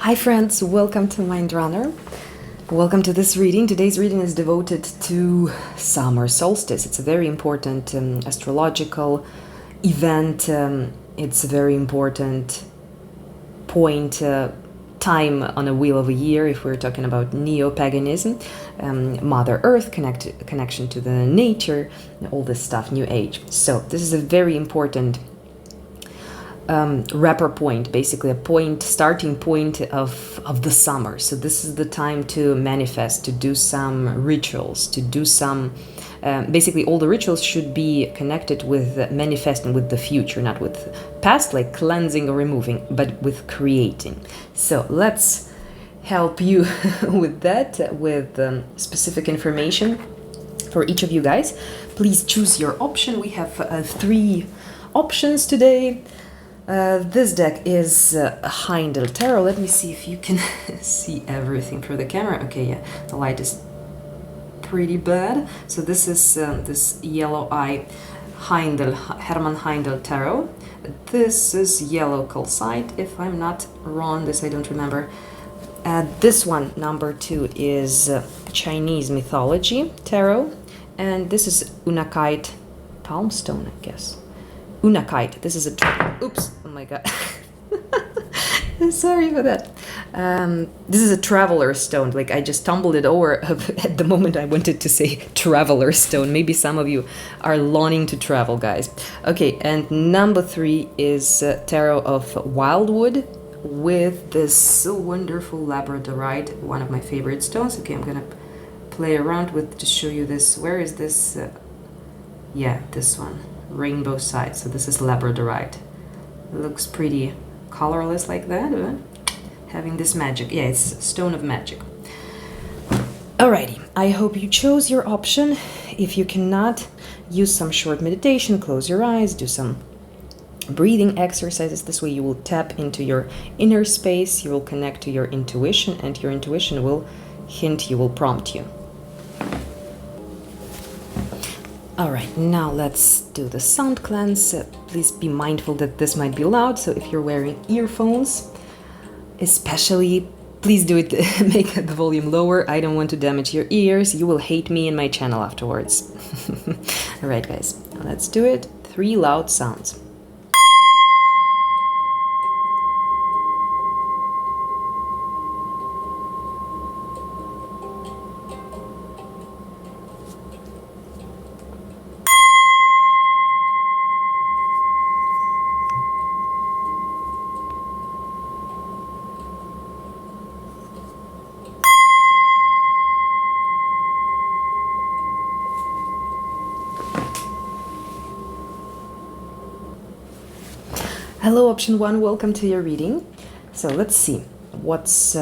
Hi friends, welcome to Mind Runner. Welcome to this reading. Today's reading is devoted to summer solstice. It's a very important astrological event. It's a very important point, time on a wheel of a year if we're talking about neo-paganism, Mother Earth, connection to the nature, all this stuff, New Age. So this is a very important wrapper point, basically a point, starting point of the summer. So this is the time to manifest, to do some rituals, to do some, basically all the rituals should be connected with manifesting with the future, not with past, like cleansing or removing, but with creating. So let's help you with that, with specific information for each of you guys. Please choose your option. We have 3 options today. This deck is Haindl Tarot. Let me see if you can see everything through the camera. Okay, yeah, the light is pretty bad. So this is this yellow eye Haindl, Herman Haindl Tarot. This is yellow Calcite, if I'm not wrong. This I don't remember. This one, number 2, is Chinese mythology tarot. And this is Unakite, palmstone, I guess. Unakite. This is a oops, oh my god. Sorry for that. This is a traveler stone. Like I just stumbled it over at the moment I wanted to say traveler stone. Maybe some of you are longing to travel, guys. Okay, and number 3 is tarot of wildwood with this wonderful Labrodorite, one of my favorite stones. Okay, I'm gonna play around with to show you this. Where is this? Yeah, this one. Rainbow side. So this is Labrodorite. Looks pretty colorless like that, but having this magic. Yeah, it's stone of magic. Alrighty, I hope you chose your option. If you cannot, use some short meditation, close your eyes, do some breathing exercises. This way you will tap into your inner space, you will connect to your intuition, and your intuition will hint you, will prompt you. Alright, now let's do the sound cleanse. Please be mindful that this might be loud, so if you're wearing earphones, especially, please do it, make the volume lower. I don't want to damage your ears. You will hate me and my channel afterwards. Alright guys, let's do it. 3 loud sounds. Hello, option 1, welcome to your reading. So let's see what's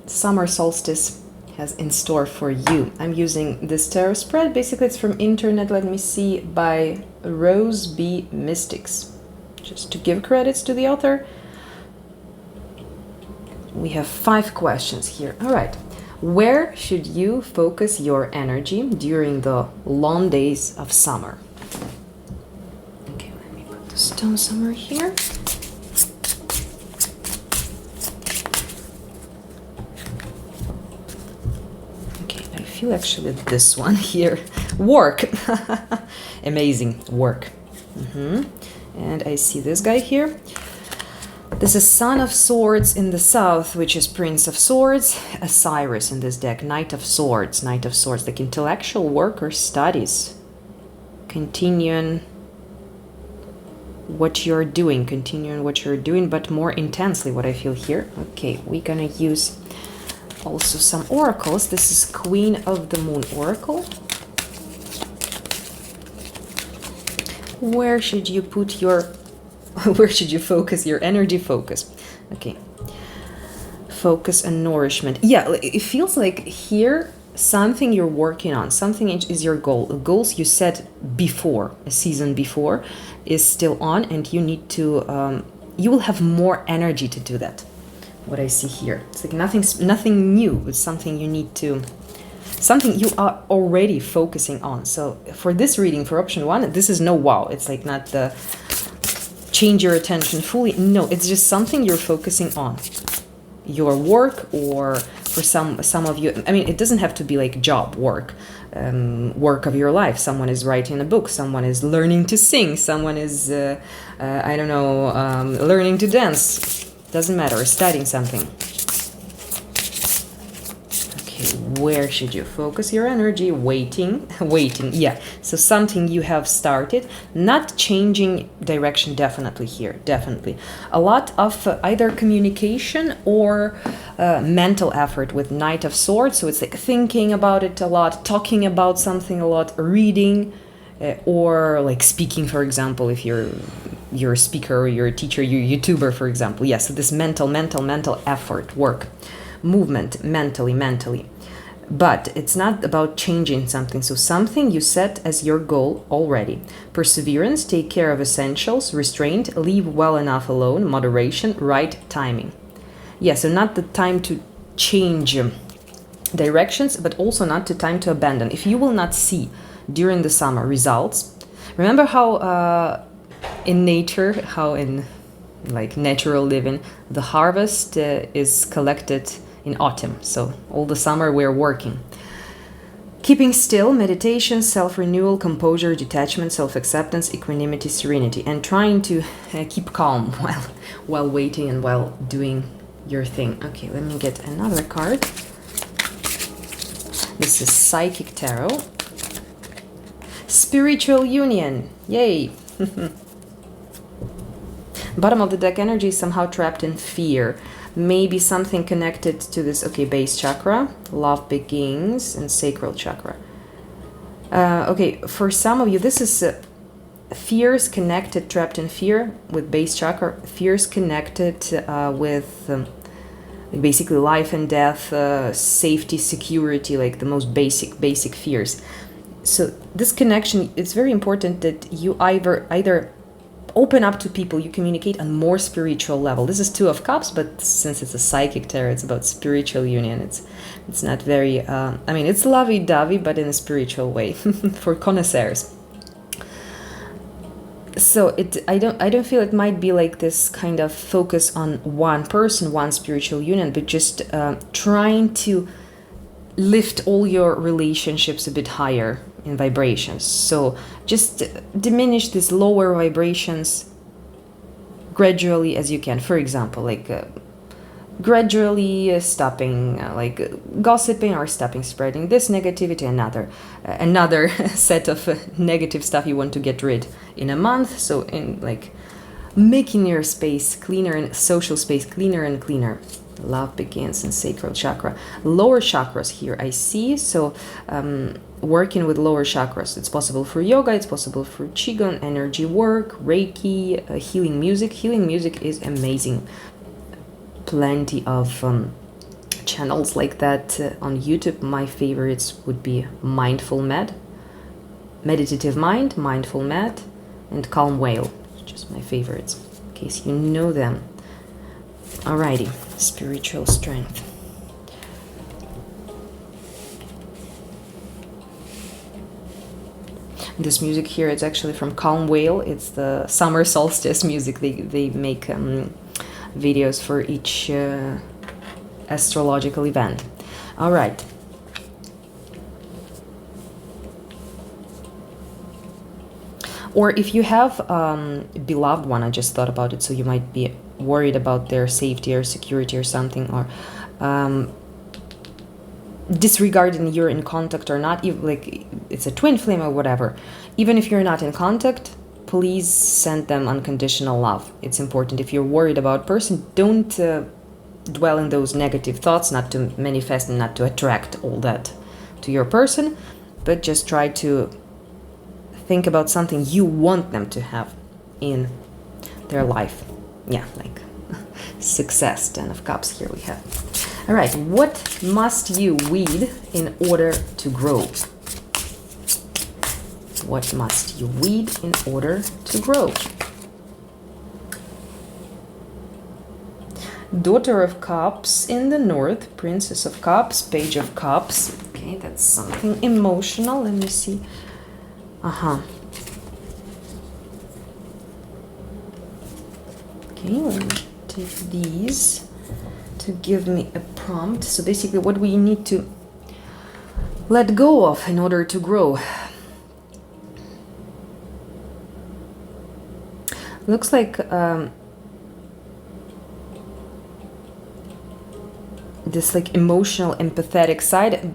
summer solstice has in store for you. I'm using this tarot spread. Basically, it's from internet, let me see, by Rose B. Mystics. Just to give credits to the author. We have 5 questions here. All right. Where should you focus your energy during the long days of summer? Okay, let me put the stone somewhere here. I feel actually this one here. Work. Amazing. Work. And I see this guy here. This is Son of Swords in the south, which is Prince of Swords. Osiris in this deck. Knight of Swords. Knight of Swords. Like intellectual work or studies. Continuing what you're doing. Continuing what you're doing, but more intensely, what I feel here. Okay, we're gonna use also some oracles. This is Queen of the Moon Oracle. Where should you put your, where should you focus your energy? Focus. Okay. Focus and nourishment. Yeah, it feels like here something you're working on, something is your goal. The goals you set before, a season before, is still on, and you need to, you will have more energy to do that. What I see here, it's like nothing new. It's something you need to, something you are already focusing on. So for this reading, for option 1, this is no wow. It's like not the change your attention fully. No, it's just something you're focusing on. your work, or for some of you, I mean, it doesn't have to be like job work, work of your life. Someone is writing a book, someone is learning to sing, someone is I don't know, learning to dance, doesn't matter, studying something. Where should you focus your energy? Waiting, yeah. So something you have started, not changing direction, definitely here, definitely. A lot of either communication or mental effort with Knight of Swords. So it's like thinking about it a lot, talking about something a lot, reading, or like speaking, for example, if you're a speaker or you're a teacher, you're a YouTuber, for example. Yeah, so this mental effort, work, movement, mentally. But it's not about changing something. So something you set as your goal already. Perseverance, take care of essentials, restraint, leave well enough alone, moderation, right timing. Yeah, so not the time to change directions, but also not the time to abandon. If you will not see during the summer results, remember how in nature, how in like natural living, the harvest is collected in autumn. So all the summer we're working. Keeping still, meditation, self-renewal, composure, detachment, self-acceptance, equanimity, serenity, and trying to keep calm while waiting and while doing your thing. Okay, let me get another card. This is Psychic Tarot. Spiritual union. Yay! Bottom of the deck energy is somehow trapped in fear. Maybe something connected to this, okay, base chakra, love begins, and sacral chakra. Okay, for some of you, this is fears connected, trapped in fear with base chakra, fears connected with basically life and death, safety, security, like the most basic fears. So this connection, it's very important that you either open up to people, you communicate on more spiritual level. This is Two of Cups, but since it's a psychic tarot, it's about spiritual union. It's not very I mean, it's lovey-dovey, but in a spiritual way for connoisseurs. So I don't feel it might be like this kind of focus on one person, one spiritual union, but just trying to lift all your relationships a bit higher in vibrations. So just diminish these lower vibrations gradually as you can. For example, like gradually stopping like gossiping, or stopping spreading this negativity. Another set of negative stuff you want to get rid in a month. So in like making your space cleaner, and social space cleaner and cleaner. Love begins in sacral chakra. Lower chakras here I see. So working with lower chakras, it's possible for yoga, it's possible for qigong, energy work, reiki, healing music. Healing music is amazing. Plenty of channels like that on YouTube. My favorites would be Mindful Med, Meditative Mind, Mindful Med, and Calm Whale. Just my favorites, in case you know them. Alrighty, spiritual strength. This music here, it's actually from Calm Whale. It's the summer solstice music. They make videos for each astrological event. All right. Or if you have a beloved one, I just thought about it, so you might be worried about their safety or security or something, or disregarding you're in contact or not, even like it's a twin flame or whatever. Even if you're not in contact, please send them unconditional love. It's important. If you're worried about a person, don't dwell in those negative thoughts, not to manifest and not to attract all that to your person, but just try to think about something you want them to have in their life. Yeah, like success. 10 of Cups here we have. All right, what must you weed in order to grow? What must you weed in order to grow? Daughter of Cups in the North, Princess of Cups, Page of Cups. Okay, that's something emotional. Let me see. Okay, let me take these to to give me a prompt. So basically what we need to let go of in order to grow. Looks like this like emotional, empathetic side.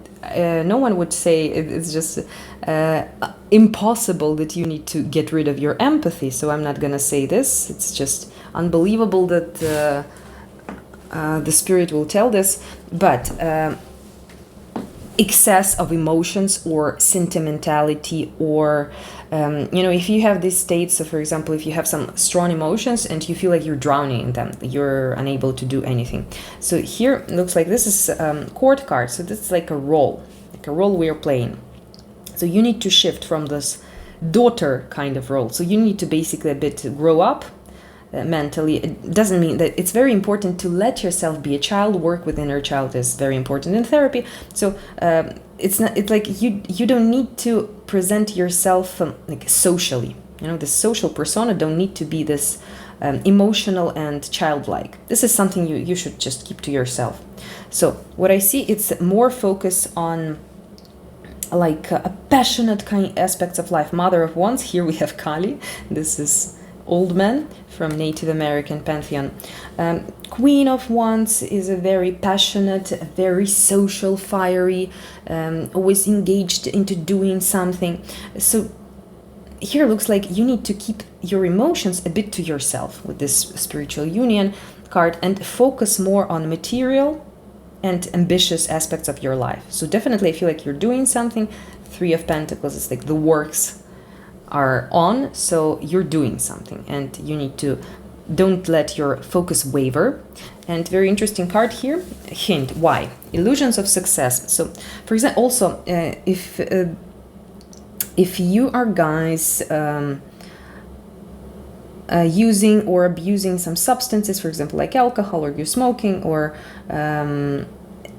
No one would say it's just impossible that you need to get rid of your empathy. So I'm not gonna say this. It's just unbelievable that the spirit will tell this. But excess of emotions or sentimentality, or if you have these states, so for example, if you have some strong emotions and you feel like you're drowning in them, you're unable to do anything. So here it looks like this is court card. So this is like a role we're playing. So you need to shift from this daughter kind of role. So you need to basically a bit grow up mentally. It doesn't mean that it's very important to let yourself be a child. Work with inner child is very important in therapy. So it's like you don't need to present yourself like socially. The social persona don't need to be this emotional and childlike. This is something you should just keep to yourself. So what I see, it's more focus on like a passionate kind aspects of life. Mother of Wands. Here we have Kali. This is old man from Native American pantheon. Queen of Wands is a very passionate, very social, fiery, always engaged into doing something. So here looks like you need to keep your emotions a bit to yourself with this spiritual union card and focus more on material and ambitious aspects of your life. So definitely I feel like you're doing something. Three of Pentacles is like the works are on, so you're doing something and you need to don't let your focus waver. And very interesting card here, hint, why? Illusions of success. So for example, also if you are guys using or abusing some substances, for example like alcohol, or you're smoking, or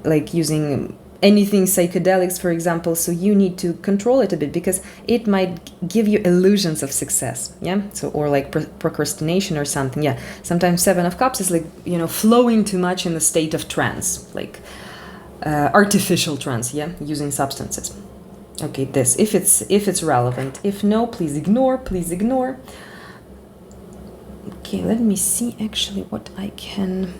like using anything psychedelics, for example, so you need to control it a bit because it might give you illusions of success. Yeah, so or like procrastination or something. Yeah, sometimes Seven of Cups is like flowing too much in the state of trance, like artificial trance. Yeah, using substances. Okay, this if it's relevant. If no, please ignore. Okay, let me see actually what I can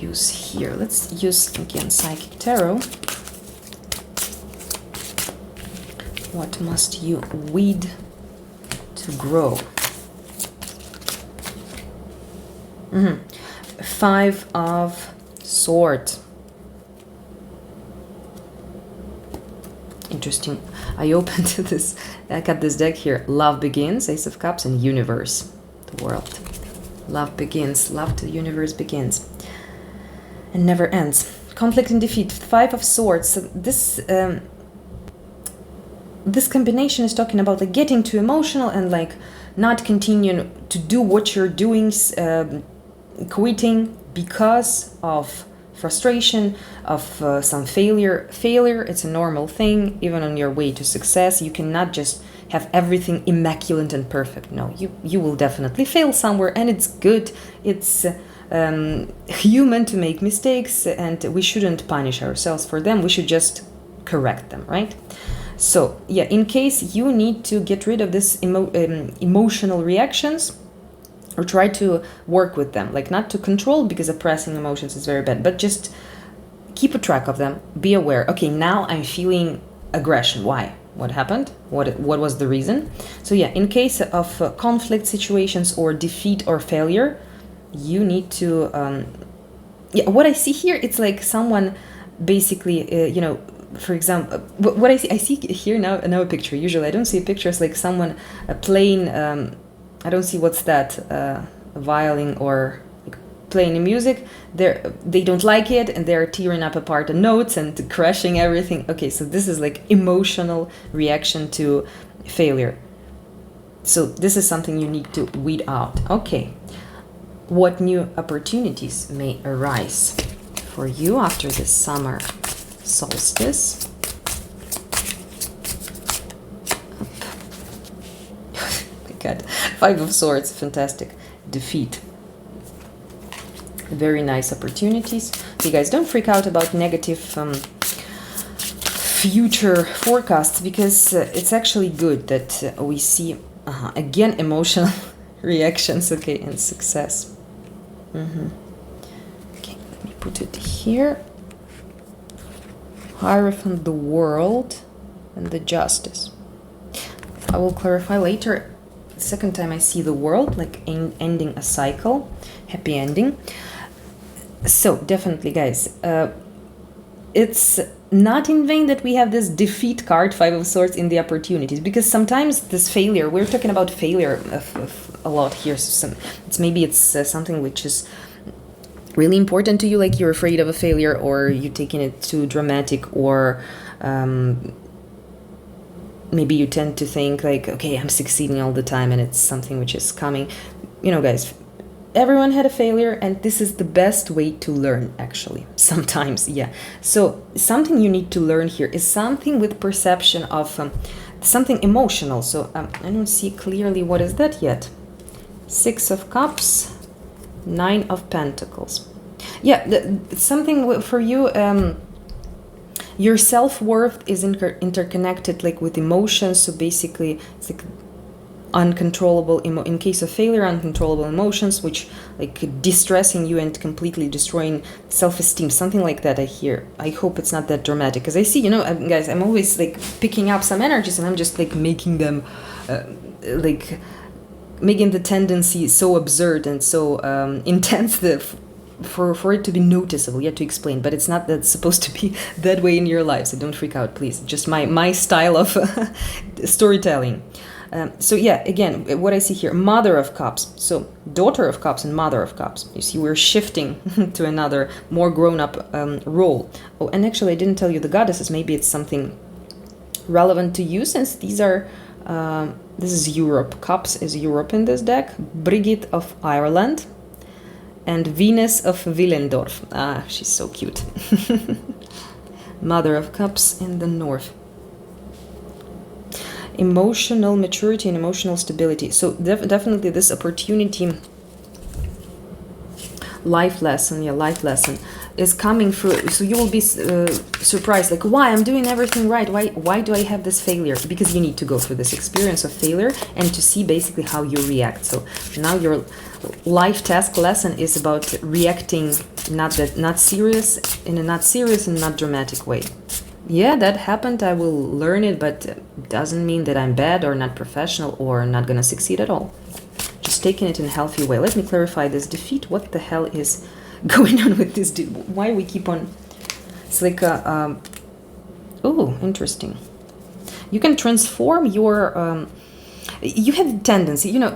use here. Let's use again Psychic Tarot. What must you weed to grow? Five of Swords. Interesting. I opened this. I got this deck here. Love begins, Ace of Cups, and Universe, the world. Love begins. Love to the universe begins. And never ends. Conflict and defeat. Five of Swords. So this combination is talking about like getting too emotional and like not continuing to do what you're doing, quitting because of frustration, of some failure. Failure, it's a normal thing, even on your way to success. You cannot just have everything immaculate and perfect. No, you will definitely fail somewhere, and it's good. It's human to make mistakes, and we shouldn't punish ourselves for them. We should just correct them, right? So yeah, in case you need to get rid of this emotional reactions, or try to work with them, like not to control, because oppressing emotions is very bad, but just keep a track of them. Be aware. Okay, now I'm feeling aggression. Why? What happened? What was the reason? So yeah, in case of conflict situations or defeat or failure, you need to what I see here, it's like someone basically for example, what I see here now a picture. Usually I don't see pictures, like someone playing I don't see what's that, violin or like playing music. They don't like it and they're tearing up apart the notes and crashing everything. Okay, so this is like emotional reaction to failure. So this is something you need to weed out. Okay, what new opportunities may arise for you after this summer solstice? God, Five of Swords, fantastic. Defeat. Very nice opportunities. You guys don't freak out about negative future forecasts, because it's actually good that we see again emotional reactions, okay, and success. Okay, let me put it here. Hierophant, the world, and the justice. I will clarify later. The second time I see the world, like ending a cycle, happy ending. So definitely, guys, it's not in vain that we have this defeat card, Five of Swords, in the opportunities, because sometimes this failure, we're talking about failure of a lot here. So it's something which is really important to you, like you're afraid of a failure, or you're taking it too dramatic, or maybe you tend to think like, okay, I'm succeeding all the time, and it's something which is coming. You know, guys, everyone had a failure, and this is the best way to learn, actually, sometimes, yeah. So something you need to learn here is something with perception of something emotional. So I don't see clearly what is that yet. Six of Cups, Nine of Pentacles. Yeah, something for you, your self-worth is interconnected like with emotions. So basically it's like uncontrollable in case of failure, uncontrollable emotions which like distressing you and completely destroying self-esteem, something like that. I hear. I hope it's not that dramatic, because I see, you know, guys, I'm always like picking up some energies, and I'm just like making them like making the tendency so absurd and so intense that for it to be noticeable, to explain. But it's not that supposed to be that way in your life, so don't freak out, please. Just my style of storytelling. So yeah, again, what I see here, Mother of Cups. So Daughter of Cups and Mother of Cups. You see, we're shifting to another more grown-up role. Oh, and actually, I didn't tell you the goddesses. Maybe it's something relevant to you, since these are... this is Europe. Cups is Europe in this deck. Brigid of Ireland. And Venus of Willendorf. Ah, she's so cute. Mother of Cups in the north. Emotional maturity and emotional stability. So definitely this opportunity, life lesson is coming through. So you will be surprised, like, why I'm doing everything right, why do I have this failure? Because you need to go through this experience of failure and to see basically how you react. So now your life task lesson is about reacting not serious in a not serious and not dramatic way. Yeah, that happened, I will learn it, but it doesn't mean that I'm bad or not professional or not gonna succeed at all. Just taking it in a healthy way. Let me clarify this defeat. What the hell is going on with this dude? Why we keep on... It's like a... oh, interesting. You can transform your... you have a tendency, you know,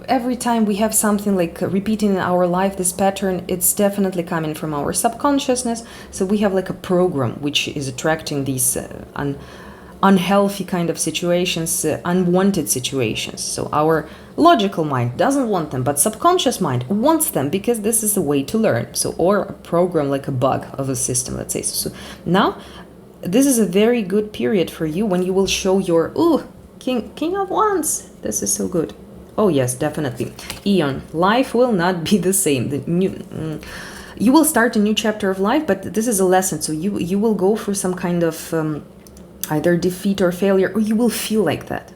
every time we have something like repeating in our life, this pattern, it's definitely coming from our subconsciousness. So we have like a program which is attracting these unhealthy kind of situations, unwanted situations. So our logical mind doesn't want them, but subconscious mind wants them, because this is a way to learn. So, or a program, like a bug of a system, let's say. So now this is a very good period for you when you will show your King of Wands. This is so good. Oh yes, definitely. Eon, life will not be the same. You will start a new chapter of life, but this is a lesson. So you will go through some kind of either defeat or failure, or you will feel like that.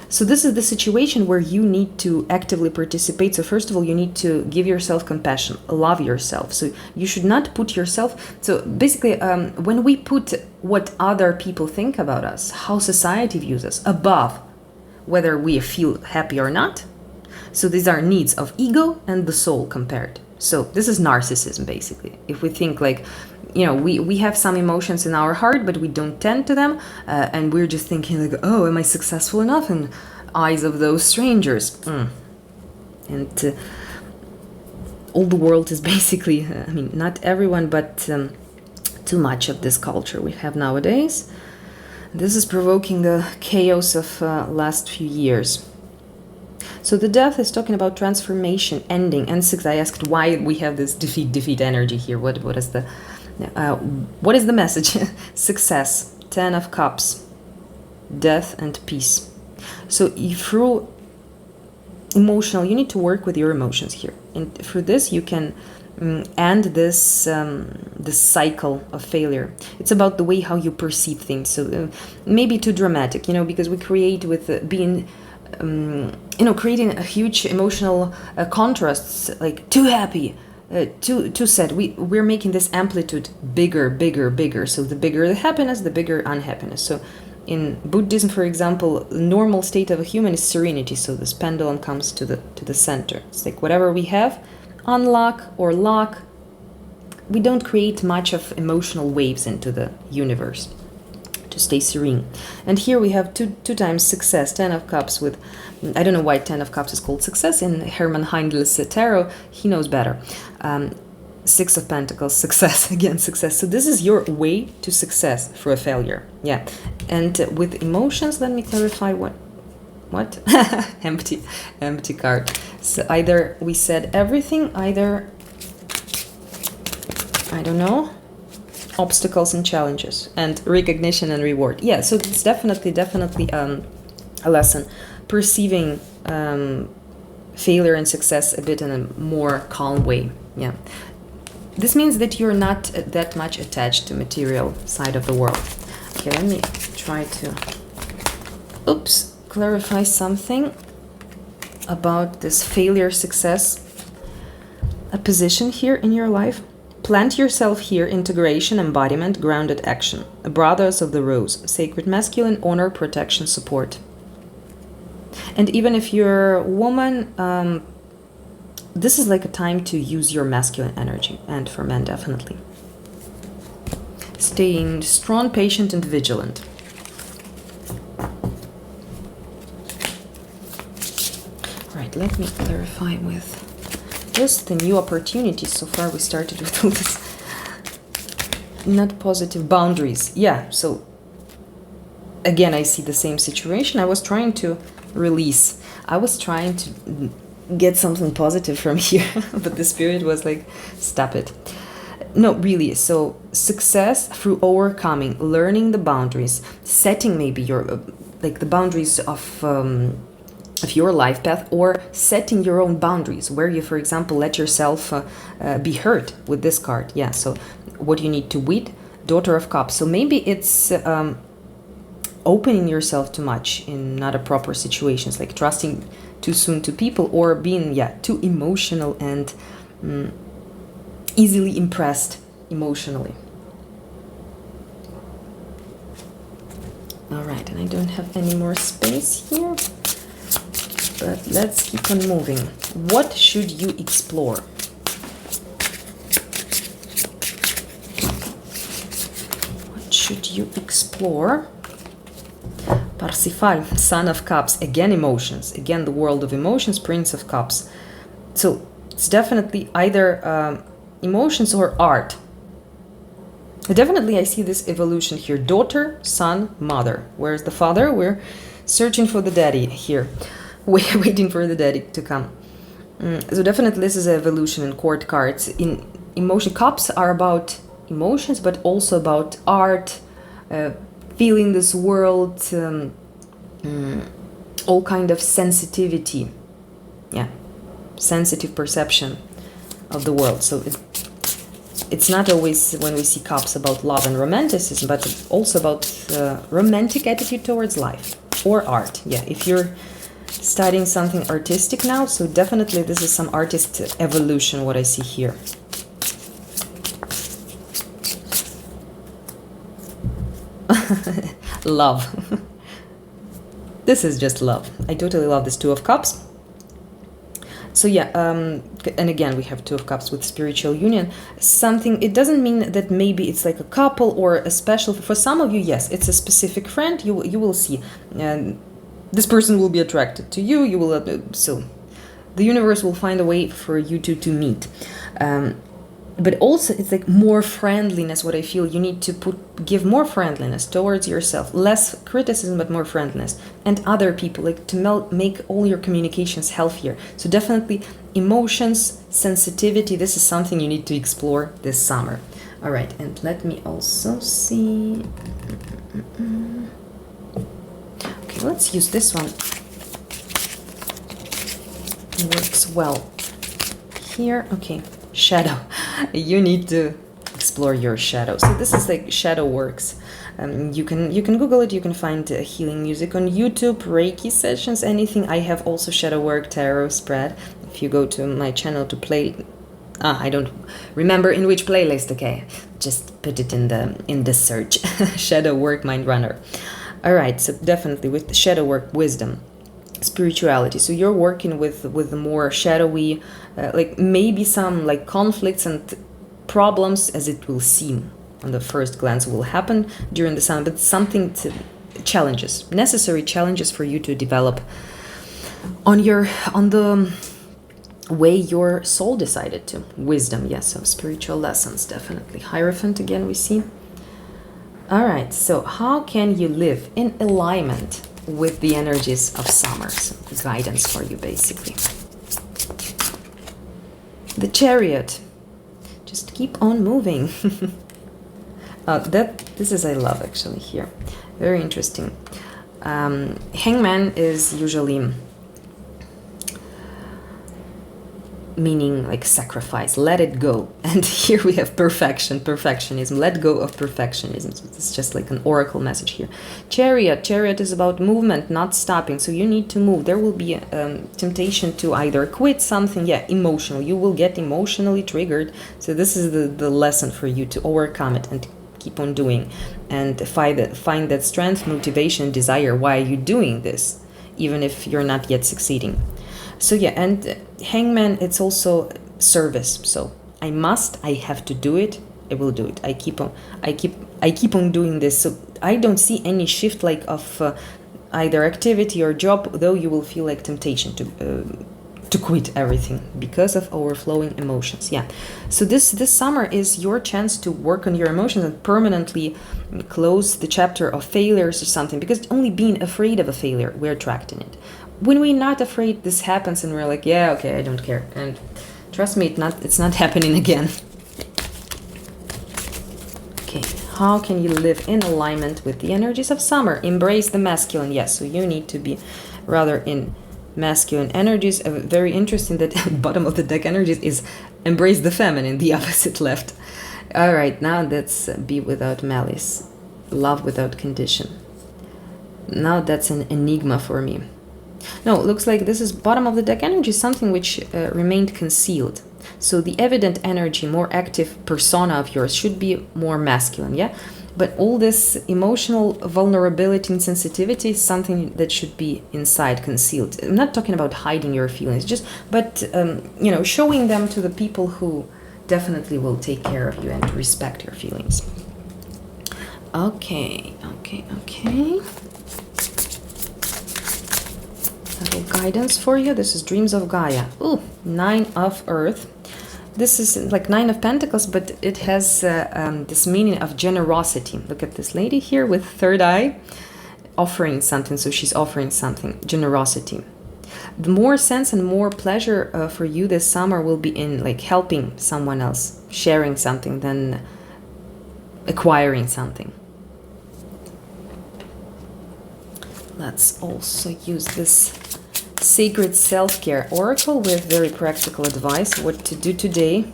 So this is the situation where you need to actively participate. So first of all, you need to give yourself compassion, love yourself. So you should not put yourself... So basically, when we put what other people think about us, how society views us, above whether we feel happy or not. So these are needs of ego and the soul compared. So this is narcissism, basically. If we think like, you know, we have some emotions in our heart, but we don't tend to them, and we're just thinking like, oh, am I successful enough in eyes of those strangers? And all the world is basically, I mean, not everyone, but too much of this culture we have nowadays. This is provoking the chaos of last few years. So the death is talking about transformation, ending, and six. I asked why we have this defeat energy here. What is the message? Success, 10 of Cups, death and peace. So through emotional. You need to work with your emotions here, and for this you can end this this cycle of failure. It's about the way how you perceive things. So maybe too dramatic, you know, because we create with being you know, creating a huge emotional contrasts, like too happy, too sad. We're making this amplitude bigger, bigger, bigger. So the bigger the happiness, the bigger unhappiness. So in Buddhism, for example, the normal state of a human is serenity. So this pendulum comes to the center. It's like whatever we have, unlock or lock, we don't create much of emotional waves into the universe to stay serene. And here we have two times success, 10 of Cups with, I don't know why 10 of Cups is called success. In Hermann Haindl's tarot, he knows better. 6 of Pentacles, success, again, success. So this is your way to success through a failure. Yeah. And with emotions, let me clarify what? Empty card. So either we said everything, either, I don't know, obstacles and challenges, and recognition and reward. Yeah, so it's definitely a lesson. Perceiving failure and success a bit in a more calm way. Yeah. This means that you're not that much attached to material side of the world. Okay, let me try to clarify something about this failure success a position here in your life. Plant yourself here, integration, embodiment, grounded action. Brothers of the Rose, sacred masculine, honor, protection, support. And even if you're a woman, this is like a time to use your masculine energy, and for men definitely. Staying strong, patient, and vigilant. All right, let me clarify with just the new opportunities. So far we started with all this not positive boundaries. Yeah, so again, I see the same situation. I was trying to release. I was trying to get something positive from here, but the spirit was like, stop it. No, really. So success through overcoming, learning the boundaries, setting maybe your like the boundaries of your life path, or setting your own boundaries where you, for example, let yourself be hurt with this card. Yeah. So what you need to weed, Daughter of Cups. So maybe it's opening yourself too much in not a proper situations, like trusting too soon to people, or being too emotional and easily impressed emotionally. All right, and I don't have any more space here, but let's keep on moving. What should you explore? What should you explore? Parsifal, Son of Cups, again emotions, again the world of emotions, Prince of Cups. So it's definitely either emotions or art. Definitely I see this evolution here. Daughter, son, mother. Where's the father? We're searching for the daddy here. We're waiting for the daddy to come. So definitely this is an evolution in court cards. In emotion, cups are about emotions, but also about art, feeling this world, all kind of sensitivity. Yeah, sensitive perception of the world. So it's not always, when we see cups, about love and romanticism, but also about romantic attitude towards life or art. Yeah, if you're studying something artistic now, so definitely this is some artist evolution, what I see here. Love. This is just love. I totally love this Two of Cups. So yeah, and again, we have Two of Cups with spiritual union. Something, it doesn't mean that maybe it's like a couple or a special. For some of you, yes, it's a specific friend. You will see. This person will be attracted to you. You will, so the universe will find a way for you two to meet. But also it's like more friendliness, what I feel. You need to give more friendliness towards yourself, less criticism, but more friendliness, and other people, like to make all your communications healthier. So definitely emotions, sensitivity, this is something you need to explore this summer. All right, and let me also see. Okay, let's use this one. works well. Here, okay, shadow. You need to explore your shadow. So this is like shadow works. You can Google it. You can find healing music on YouTube, Reiki sessions, anything. I have also shadow work tarot spread. If you go to my channel to play, I don't remember in which playlist. Okay, just put it in the search. Shadow work mind runner. All right, so definitely with the shadow work, wisdom, spirituality. So you're working with the more shadowy, like maybe some like conflicts and problems, as it will seem on the first glance will happen during the summer, but something to challenges, necessary challenges for you to develop on the way your soul decided to. Wisdom, yes, so spiritual lessons, definitely. Hierophant again we see. All right, so how can you live in alignment with the energies of summer? So guidance for you, basically. The Chariot. Just keep on moving. This is I love actually here. Very interesting. Hangman is usually meaning like sacrifice, let it go. And here we have perfectionism, let go of perfectionism. So it's just like an oracle message here. Chariot is about movement, not stopping. So you need to move. There will be temptation to either quit something, emotional. You will get emotionally triggered. So this is the lesson for you to overcome it and keep on doing. And find that strength, motivation, desire. Why are you doing this? Even if you're not yet succeeding. So and Hangman, it's also service. So I have to do it. I will do it. I keep on doing this. So I don't see any shift like of either activity or job, though you will feel like temptation to quit everything because of overflowing emotions. So this summer is your chance to work on your emotions and permanently close the chapter of failures or something, because only being afraid of a failure, we're trapped in it. When we're not afraid, this happens and we're like, okay, I don't care. And trust me, it's not happening again. Okay, how can you live in alignment with the energies of summer? Embrace the masculine. Yes, so you need to be rather in masculine energies. Very interesting that bottom of the deck energies is embrace the feminine, the opposite left. All right, now let's be without malice. Love without condition. Now that's an enigma for me. No, it looks like this is bottom of the deck energy, something which remained concealed. So the evident energy, more active persona of yours should be more masculine, But all this emotional vulnerability and sensitivity is something that should be inside, concealed. I'm not talking about hiding your feelings, but showing them to the people who definitely will take care of you and respect your feelings. Okay. Little guidance for you. This is Dreams of Gaia. Ooh, 9 of Earth. This is like 9 of Pentacles, but it has this meaning of generosity. Look at this lady here with third eye offering something. So she's offering something, generosity. The more sense and more pleasure for you this summer will be in like helping someone else, sharing something, than acquiring something. Let's also use this Sacred Self-Care Oracle with very practical advice, what to do today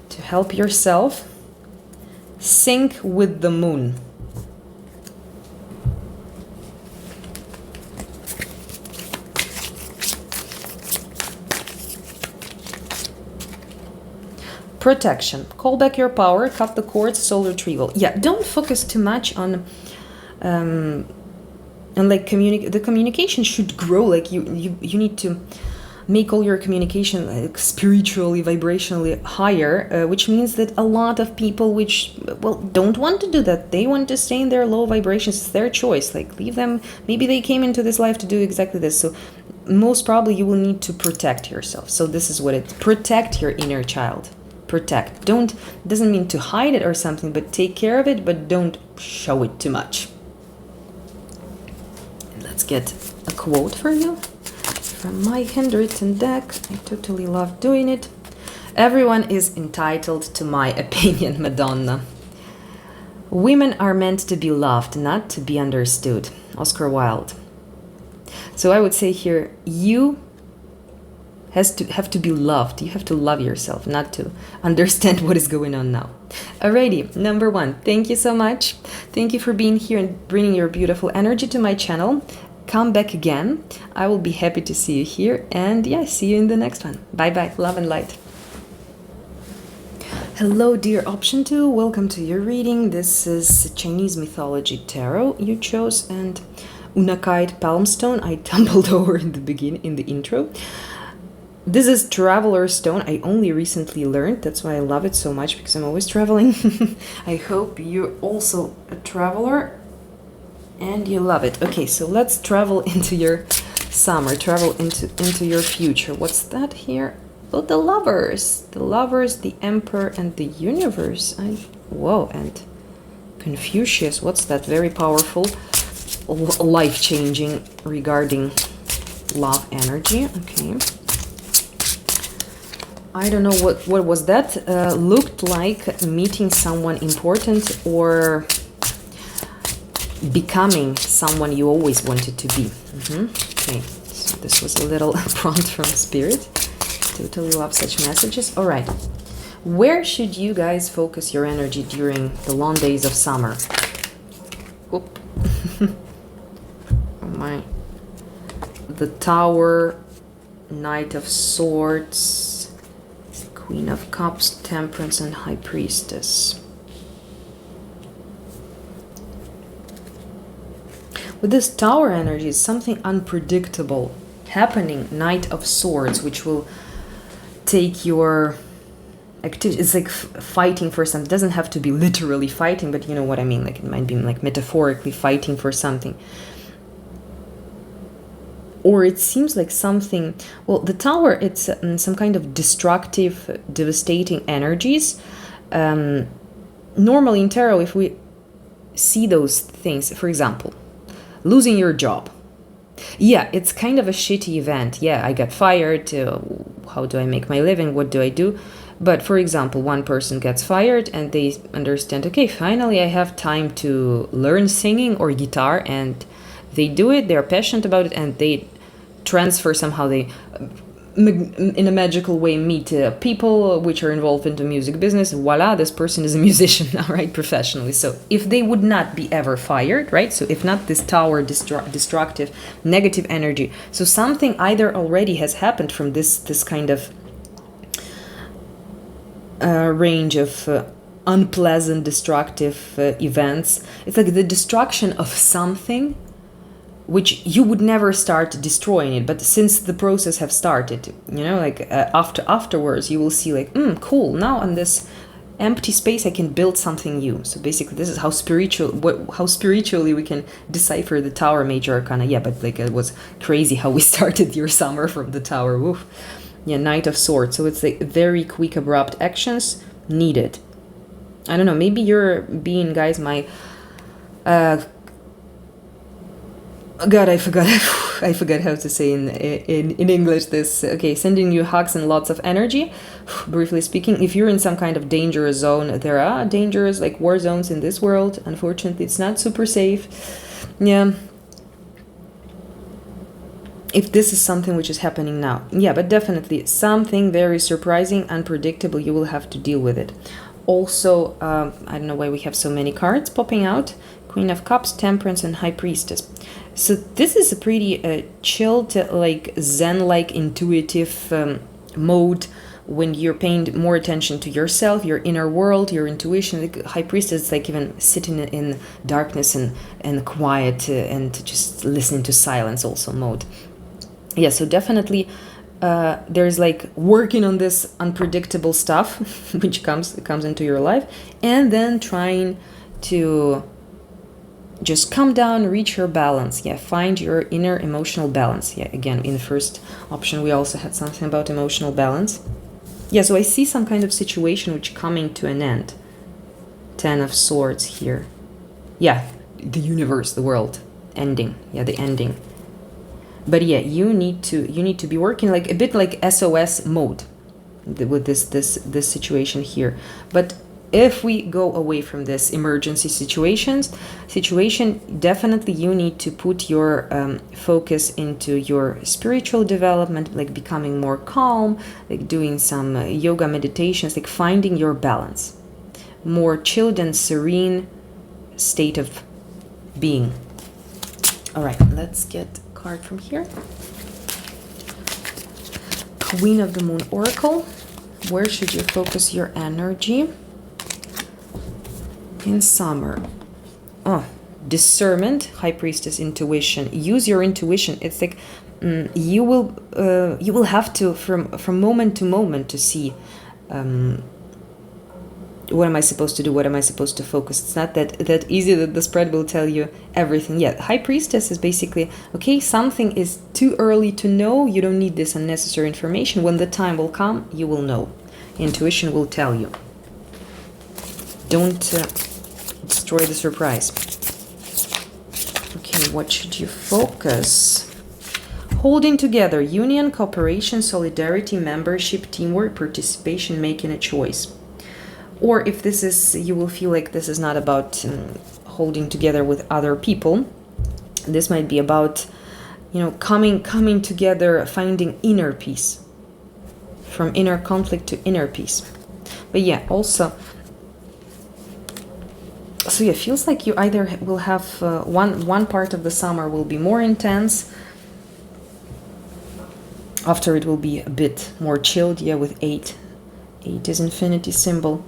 to help yourself sync with the moon. Protection. Call back your power, cut the cords, soul retrieval. Don't focus too much on and like the communication should grow. Like you need to make all your communication like spiritually, vibrationally higher, which means that a lot of people don't want to do that. They want to stay in their low vibrations. It's their choice. Like leave them. Maybe they came into this life to do exactly this. So most probably you will need to protect yourself. So this is what protect your inner child. Protect. Doesn't mean to hide it or something, but take care of it, but don't show it too much. Let's get a quote for you from my handwritten deck. I totally love doing it. Everyone is entitled to my opinion, Madonna. Women are meant to be loved, not to be understood. Oscar Wilde. So I would say here, you have to be loved. You have to love yourself, not to understand what is going on now. Alrighty, number 1, thank you so much. Thank you for being here and bringing your beautiful energy to my channel. Come back again. I will be happy to see you here, and yeah, see you in the next one. Bye bye, love and light. Hello dear option 2, welcome to your reading. This is Chinese mythology tarot you chose, and Unakite palmstone I tumbled over in the beginning, in the intro. This is traveler stone. I only recently learned, that's why I love it so much, because I'm always traveling. I hope you're also a traveler and you love it. Okay, so let's travel into your summer, travel into your future. What's that here? Oh, the lovers, the emperor, and the universe. Whoa, and Confucius. What's that? Very powerful, life-changing regarding love energy. Okay. I don't know what was that. Looked like meeting someone important or becoming someone you always wanted to be. Okay, so this was a little prompt from spirit. Totally love such messages. All right, where should you guys focus your energy during the long days of summer? Oop. Oh my. The Tower, Knight of Swords, Queen of Cups, Temperance, and High Priestess. With this Tower energy, something unpredictable happening. Knight of Swords, which will take your activity. It's like fighting for something. It doesn't have to be literally fighting, but you know what I mean. Like it might be like metaphorically fighting for something. Or it seems like something. Well, the Tower, it's some kind of destructive, devastating energies. Normally in tarot, if we see those things, for example, losing your job. Yeah, it's kind of a shitty event. Yeah, I got fired. How do I make my living? What do I do? But for example, one person gets fired and they understand, okay, finally I have time to learn singing or guitar, and they do it, they're passionate about it, and they transfer somehow, they in a magical way meet people which are involved in the music business. Voila, this person is a musician now, right, professionally. So if they would not be ever fired, right, so if not this Tower, destructive, negative energy, so something either already has happened from this kind of range of unpleasant, destructive events. It's like the destruction of something which you would never start destroying it, but since the process have started, you know, like afterwards you will see like, cool, now on this empty space I can build something new. So basically this is how spiritually we can decipher the Tower major arcana. Yeah, but like it was crazy how we started your summer from the Tower. Woof. Yeah, Knight of Swords. So it's like very quick, abrupt actions needed. I don't know, maybe you're being, guys, my God, I forgot how to say in English this. Okay, sending you hugs and lots of energy. Briefly speaking, if you're in some kind of dangerous zone, there are dangerous like war zones in this world. Unfortunately, it's not super safe. Yeah. If this is something which is happening now. Yeah, but definitely something very surprising, unpredictable. You will have to deal with it. Also, I don't know why we have so many cards popping out. Queen of Cups, Temperance, and High Priestess. So this is a pretty chilled, like Zen-like intuitive mode when you're paying more attention to yourself, your inner world, your intuition. Like High Priestess is like even sitting in darkness and quiet and just listening to silence also mode. Yeah, so definitely there's like working on this unpredictable stuff which comes into your life, and then trying to just calm down, reach your balance. Yeah, find your inner emotional balance. Yeah, again, in the first option we also had something about emotional balance. Yeah, so I see some kind of situation which coming to an end. 10 of Swords here. Yeah, the universe, the world, ending. Yeah, the ending. But yeah, you need to be working like a bit like SOS mode with this situation here. But if we go away from this emergency situation, definitely you need to put your focus into your spiritual development, like becoming more calm, like doing some yoga meditations, like finding your balance, more chilled and serene state of being. All right, let's get a card from here. Queen of the Moon Oracle. Where should you focus your energy in summer? Oh, discernment, High Priestess, intuition. Use your intuition. It's like you will have to from moment to moment to see what am I supposed to do? What am I supposed to focus? It's not that easy that the spread will tell you everything. Yeah, High Priestess is basically, okay, something is too early to know. You don't need this unnecessary information. When the time will come, you will know. Intuition will tell you. Don't destroy the surprise. Okay, what should you focus? Holding together, union, cooperation, solidarity, membership, teamwork, participation, making a choice. Or if this is, you will feel like this is not about holding together with other people. This might be about, coming together, finding inner peace. From inner conflict to inner peace. But yeah, also, so yeah, feels like you either will have one part of the summer will be more intense. After it will be a bit more chilled, yeah, with 8. 8 is infinity symbol.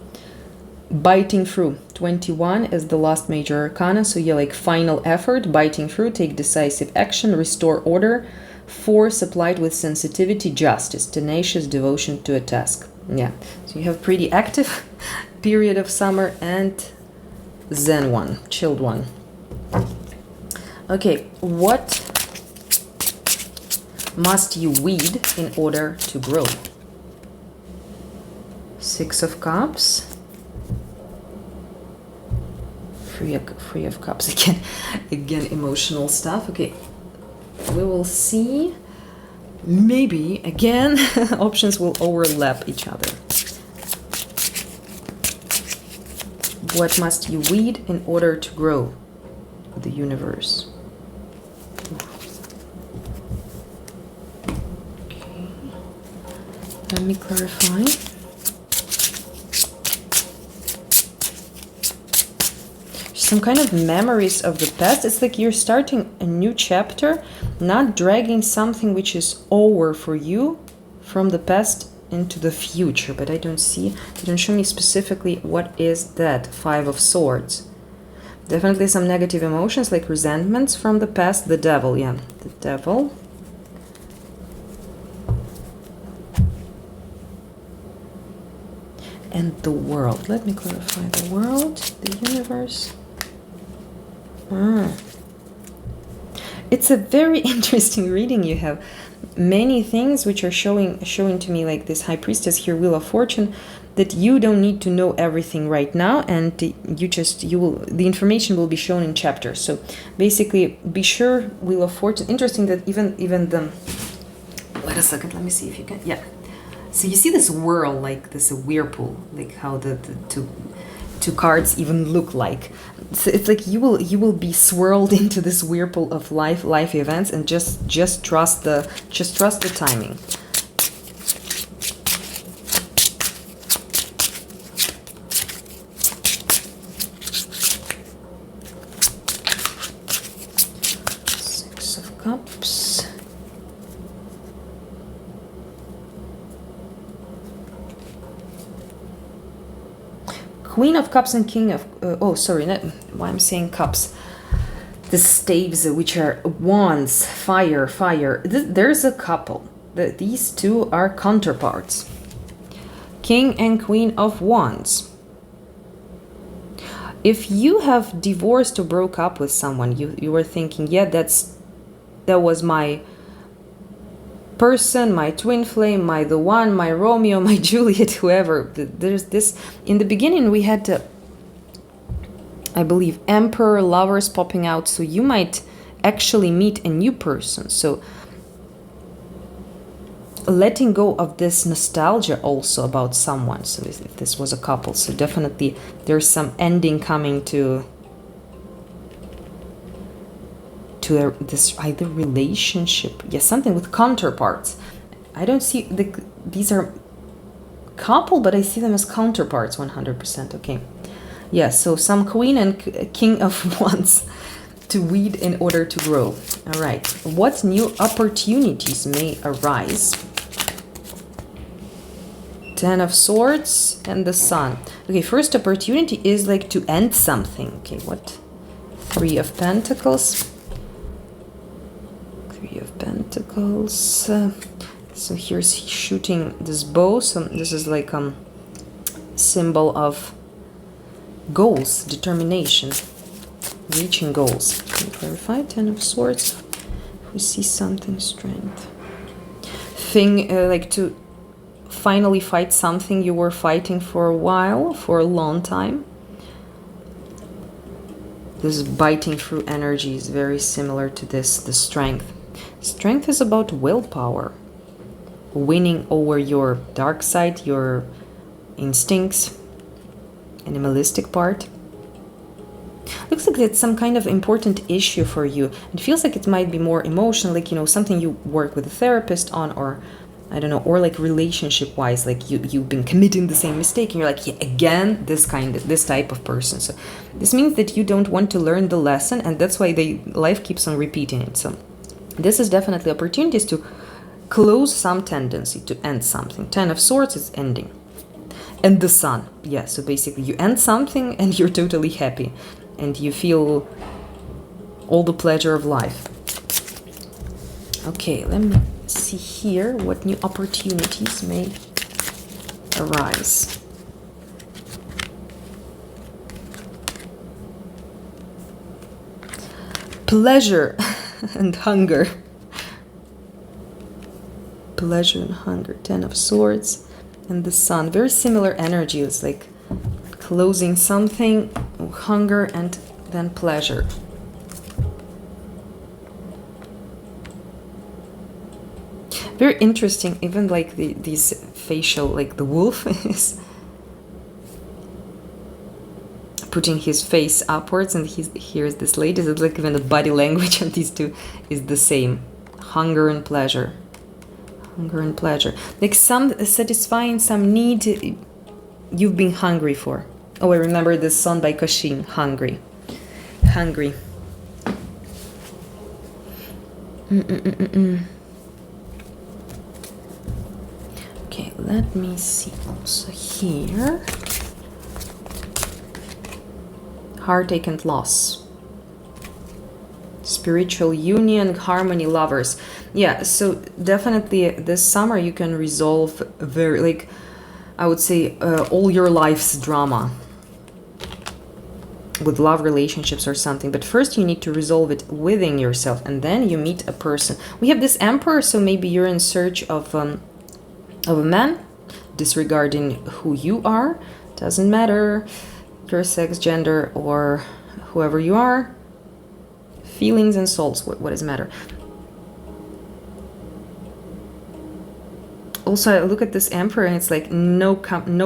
Biting through. 21 is the last major arcana, so yeah, like final effort, biting through, take decisive action, restore order. 4 supplied with sensitivity, justice, tenacious devotion to a task. Yeah, so you have pretty active period of summer and zen one, chilled one. Okay, what must you weed in order to grow? 6 of Cups. Free of Cups again emotional stuff. Okay, we will see. Maybe again options will overlap each other. What must you weed in order to grow? The universe. Okay, let me clarify. Some kind of memories of the past. It's like you're starting a new chapter, not dragging something which is over for you from the past into the future. But I don't see, they don't show me specifically what is that. 5 of Swords. Definitely some negative emotions like resentments from the past. The Devil, yeah, the Devil. And the World. Let me clarify. The World, the universe. It's a very interesting reading. You have many things which are showing to me, like this High Priestess here, Wheel of Fortune, that you don't need to know everything right now, and the information will be shown in chapters. So basically, be sure, Wheel of Fortune. Interesting that even the. Wait a second. Let me see if you can. Yeah. So you see this whirl, like this whirlpool, like how the two cards even look like. So it's like you will be swirled into this whirlpool of life events, and just trust the timing. Six of Cups. Queen of Cups and King of... why I'm saying Cups. The staves, which are wands, fire. There's a couple. These two are counterparts. King and Queen of Wands. If you have divorced or broke up with someone, you were thinking, yeah, that was my person, my twin flame, the one, my Romeo, my Juliet, whoever. There's this. In the beginning, we had, I believe, Emperor, Lovers popping out. So you might actually meet a new person. So letting go of this nostalgia also about someone. So if this was a couple, so definitely there's some ending coming to this either relationship, yes, something with counterparts. I don't see these are couple, but I see them as counterparts 100%. Okay, yeah, so some queen and king of wands to weed in order to grow. All right, what new opportunities may arise? Ten of Swords and the Sun. Okay, first opportunity is like to end something. Okay, what? Three of Pentacles. Three of Pentacles. So here's shooting this bow. So this is like symbol of goals, determination, reaching goals. Can you clarify? Ten of Swords. We see something, strength. Thing like to finally fight something you were fighting for a while, for a long time. This biting through energy is very similar to this, the strength. Strength is about willpower, winning over your dark side, your instincts, animalistic part. Looks like it's some kind of important issue for you. It feels like it might be more emotional, like, you know, something you work with a therapist on, or I don't know, or like relationship wise, like you've been committing the same mistake and you're like, yeah, again, this type of person. So this means that you don't want to learn the lesson, and that's why life keeps on repeating it. So this is definitely opportunities to close some tendency, to end something. Ten of Swords is ending. And the Sun, yeah, so basically you end something and you're totally happy and you feel all the pleasure of life. Okay, let me see here what new opportunities may arise. Pleasure and hunger. Pleasure and hunger. Ten of Swords and the Sun. Very similar energy. It's like closing something, hunger, and then pleasure. Very interesting, even like these facial, like the wolf is putting his face upwards and here's this lady. It's like even the body language of these two is the same. Hunger and pleasure. Hunger and pleasure. Like some satisfying some need you've been hungry for. Oh, I remember this song by Koshin, Hungry. Hungry. Okay, let me see also here. Heartache and loss. Spiritual union, harmony, lovers. Yeah, so definitely this summer you can resolve very, like, I would say all your life's drama with love relationships or something. But first you need to resolve it within yourself, and then you meet a person. We have this Emperor, so maybe you're in search of a man, disregarding who you are. Doesn't matter your sex, gender, or whoever you are. Feelings and souls, what does matter? Also, I look at this Emperor and it's like no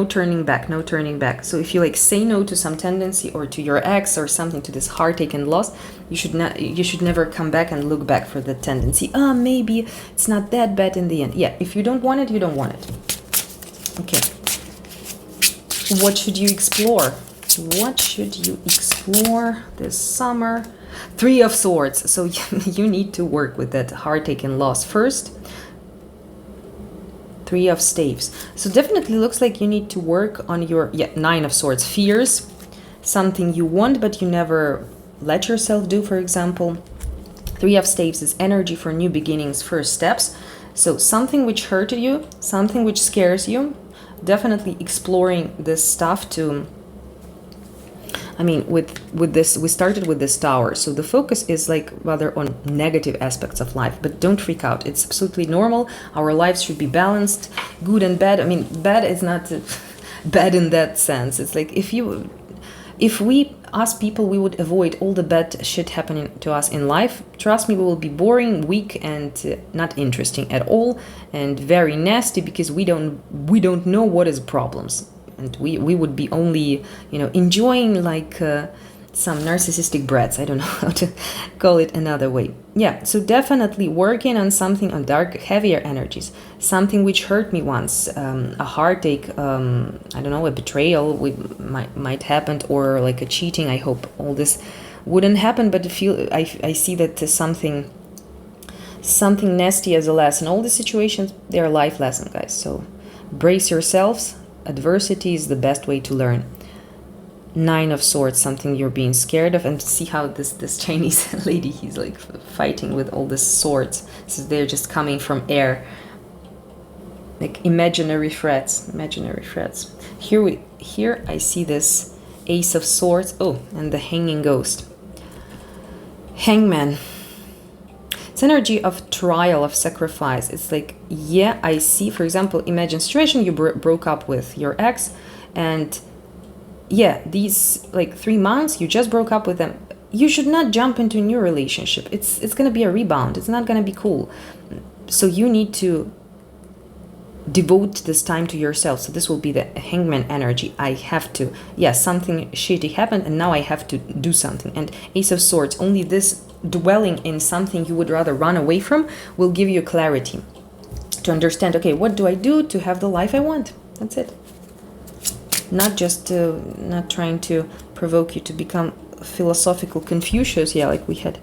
turning back, no turning back. So if you like say no to some tendency or to your ex or something, to this heartache and loss, you should never come back and look back for the tendency. Maybe it's not that bad in the end. Yeah, if you don't want it, you don't want it. Okay. What should you explore? What should you explore this summer? Three of Swords. So you need to work with that heartache and loss first. Three of Staves. So definitely looks like you need to work on your Nine of Swords. Fears. Something you want but you never let yourself do, for example. Three of Staves is energy for new beginnings, first steps. So something which hurted you, something which scares you. Definitely exploring this stuff to... I mean, with this, we started with this Tower, so the focus is like rather on negative aspects of life, but don't freak out. It's absolutely normal. Our lives should be balanced, good and bad. I mean, bad is not bad in that sense. It's like if if we, us people, we would avoid all the bad shit happening to us in life, trust me, we will be boring, weak, and not interesting at all, and very nasty, because we don't know what is problems, and we would be only, you know, enjoying like some narcissistic brats. I don't know how to call it another way. Yeah, so definitely working on something, on dark, heavier energies, something which hurt me once, a heartache, I don't know, a betrayal might happen, or like a cheating. I hope all this wouldn't happen, but I see that something nasty as a lesson. All the situations, they are life lesson, guys. So brace yourselves. Adversity is the best way to learn. 9 of Swords, something you're being scared of, and see how this Chinese lady, he's like fighting with all these swords. So they're just coming from air, like imaginary threats. Here I see this Ace of Swords. Oh, and the Hanging Ghost. Hangman. It's energy of trial, of sacrifice. It's like, yeah, I see, for example, imagine situation, you broke up with your ex, and yeah, these like 3 months, you just broke up with them. You should not jump into a new relationship. It's going to be a rebound. It's not going to be cool. So you need to devote this time to yourself. So this will be the Hangman energy. I have to, yeah, something shitty happened, and now I have to do something. And Ace of Swords, only this dwelling in something you would rather run away from will give you clarity to understand, okay, what do I do to have the life I want? That's it. Not just not trying to provoke you to become philosophical Confucius. Yeah, like we had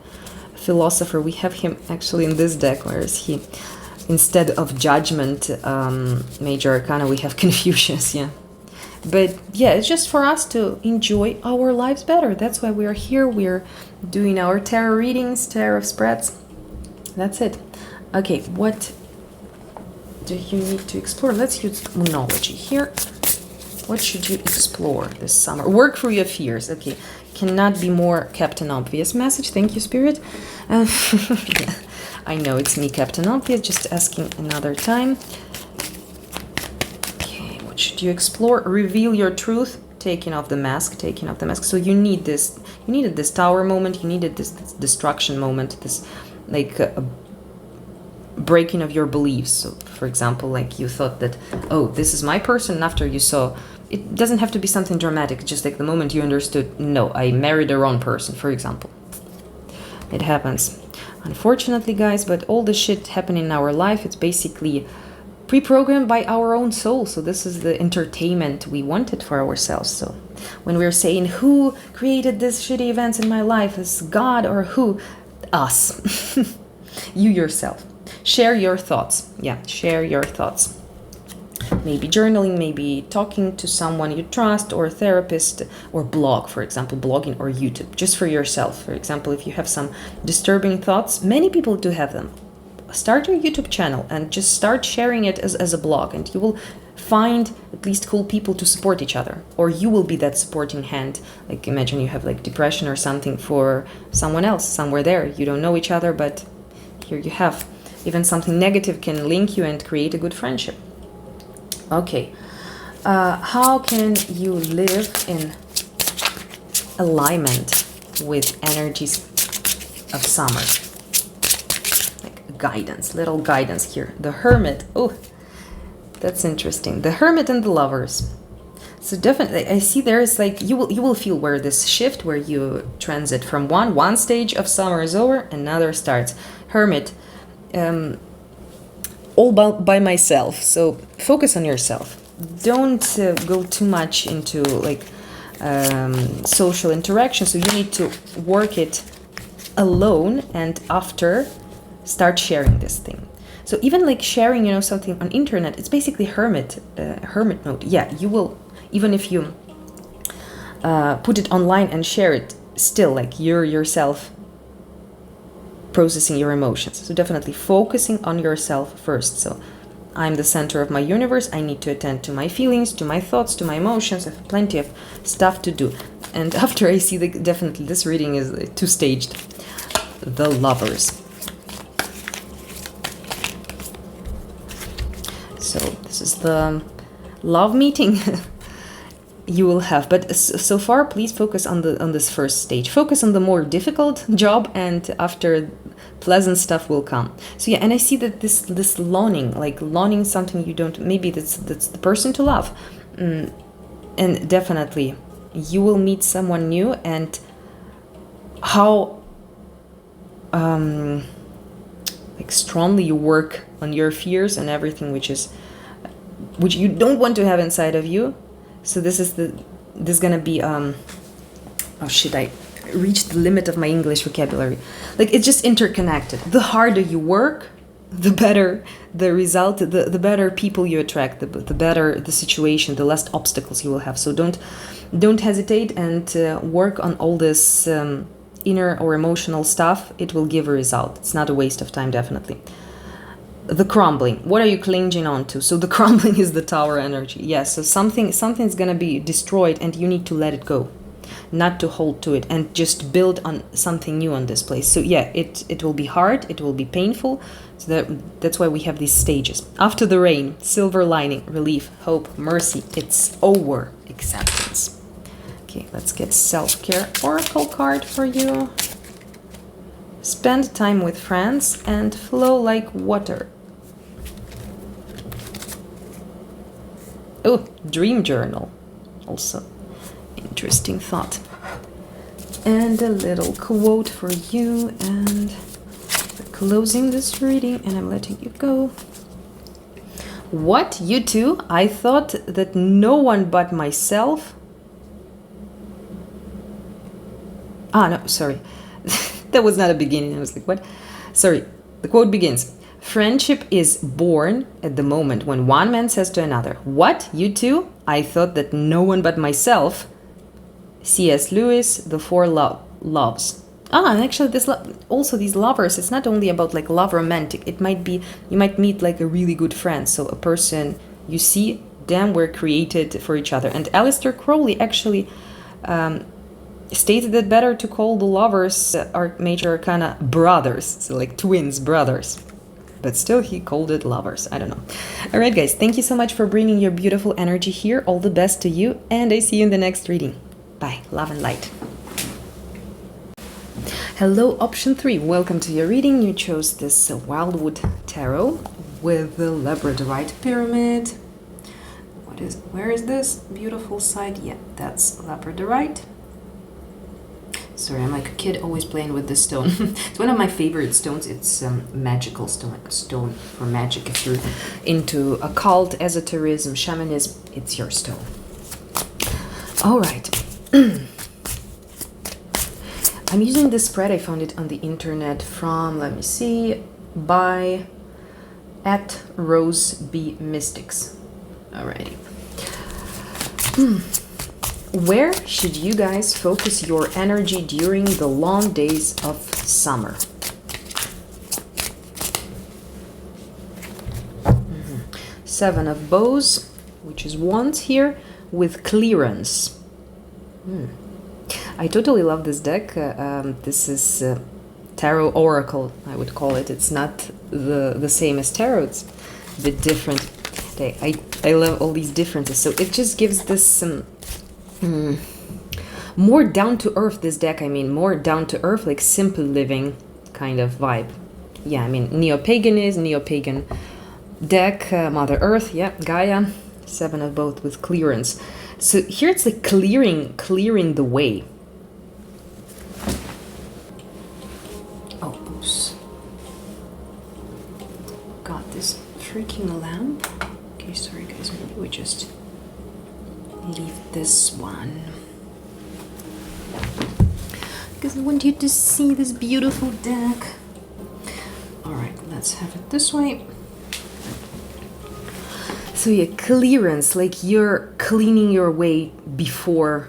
a philosopher, we have him actually in this deck. Where is he? Instead of Judgment, Major Arcana, we have Confucius. Yeah, but yeah, it's just for us to enjoy our lives better. That's why we are here. We're doing our tarot readings, tarot spreads. That's it. Okay, what do you need to explore? Let's use Moonology here. What should you explore this summer? Work through your fears. Okay, cannot be more Captain Obvious message. Thank you, Spirit. Yeah. I know it's me, Captain Obvious, just asking another time. Okay, what should you explore? Reveal your truth. Taking off the mask. So you need this. You needed this tower moment. You needed this destruction moment. This like a breaking of your beliefs. So, for example, like you thought that, oh, this is my person. And after you saw, it doesn't have to be something dramatic. Just like the moment you understood, no, I married the wrong person, for example. It happens. Unfortunately, guys, but all the shit happening in our life, it's basically pre-programmed by our own soul. So this is the entertainment we wanted for ourselves. So when we're saying, who created these shitty events in my life? Is God or who? Us. You yourself. Share your thoughts. Yeah, share your thoughts. Maybe journaling, maybe talking to someone you trust, or a therapist, or blog, for example, blogging or YouTube, just for yourself. For example, if you have some disturbing thoughts, many people do have them. Start your YouTube channel and just start sharing it as a blog, and you will find at least cool people to support each other, or you will be that supporting hand. Like imagine you have like depression or something for someone else, somewhere there. You don't know each other, but here you have. Even something negative can link you and create a good friendship. Okay, how can you live in alignment with energies of summer? Like guidance, little guidance here. The Hermit. Oh, that's interesting. The Hermit and the Lovers. So definitely, I see there is like you will feel where this shift, where you transit from one stage of summer is over, another starts. Hermit. All by myself. So focus on yourself. Don't go too much into like social interaction. So you need to work it alone, and after start sharing this thing. So even like sharing, you know, something on internet, it's basically hermit mode. Yeah, you will, even if you put it online and share it, still like you're yourself processing your emotions. So definitely focusing on yourself first. So I'm the center of my universe. I need to attend to my feelings, to my thoughts, to my emotions. I have plenty of stuff to do. And after I see definitely this reading is two-staged. The Lovers. So this is the love meeting. you will have. But so far, please focus on this first stage. Focus on the more difficult job, and after, pleasant stuff will come. So yeah, and I see that this longing, like longing something you don't, maybe that's the person to love, and definitely you will meet someone new. And how like strongly you work on your fears and everything which you don't want to have inside of you. So this is gonna be oh shit, I reached the limit of my English vocabulary. Like, it's just interconnected. The harder you work, the better the result, the better people you attract, the better the situation, the less obstacles you will have. So don't hesitate, and work on all this inner or emotional stuff. It will give a result. It's not a waste of time, definitely. The crumbling, what are you clinging on to? So the crumbling is the tower energy. Yes, so something's gonna be destroyed, and you need to let it go, not to hold to it, and just build on something new on this place. So yeah, it will be hard, it will be painful. So that's why we have these stages. After the rain, silver lining, relief, hope, mercy. It's over, acceptance. Okay, let's get self-care oracle card for you. Spend time with friends and flow like water. Oh, dream journal. Also interesting thought. And a little quote for you, and we're closing this reading, and I'm letting you go. What, you too? I thought that no one but myself... no, sorry. That was not a beginning. I was like, what? Sorry. The quote begins. Friendship is born at the moment when one man says to another, what, you too? I thought that no one but myself. C.S. Lewis, The Four Loves. And actually also these lovers, it's not only about like love romantic. It might be, you might meet like a really good friend. So a person you see, damn, we're created for each other. And Aleister Crowley actually stated that better to call the lovers major arcana brothers. So like twins, brothers. But still he called it lovers. I don't know. All right, guys, thank you so much for bringing your beautiful energy here. All the best to you, and I see you in the next reading. Bye. Love and light. Hello, option 3. Welcome to your reading. You chose this Wildwood Tarot with the Labrodorite pyramid. Where is this beautiful side? Yeah, that's Labrodorite. Sorry, I'm like a kid always playing with this stone. It's one of my favorite stones. It's magical stone, like a stone for magic. If you're into occult, esotericism, shamanism, it's your stone. All right. I'm using this spread. I found it on the internet from, let me see, by @Rose B Mystics. Alrighty. Where should you guys focus your energy during the long days of summer? Seven of Bows, which is wands here, with clearance. I totally love this deck. This is Tarot Oracle, I would call it. It's not the same as Tarot. It's a bit different. I love all these differences. So it just gives this more down to earth, this deck. I mean, more down to earth, like simple living kind of vibe. Yeah, I mean, neo-pagan deck, Mother Earth, yeah, Gaia, seven of both with clearance. So here it's like clearing the way. Oh, oops. Got this freaking lamp. Okay, sorry guys, maybe we just leave this one. Because I want you to see this beautiful deck. Alright, let's have it this way. So yeah, clearance, like you're cleaning your way before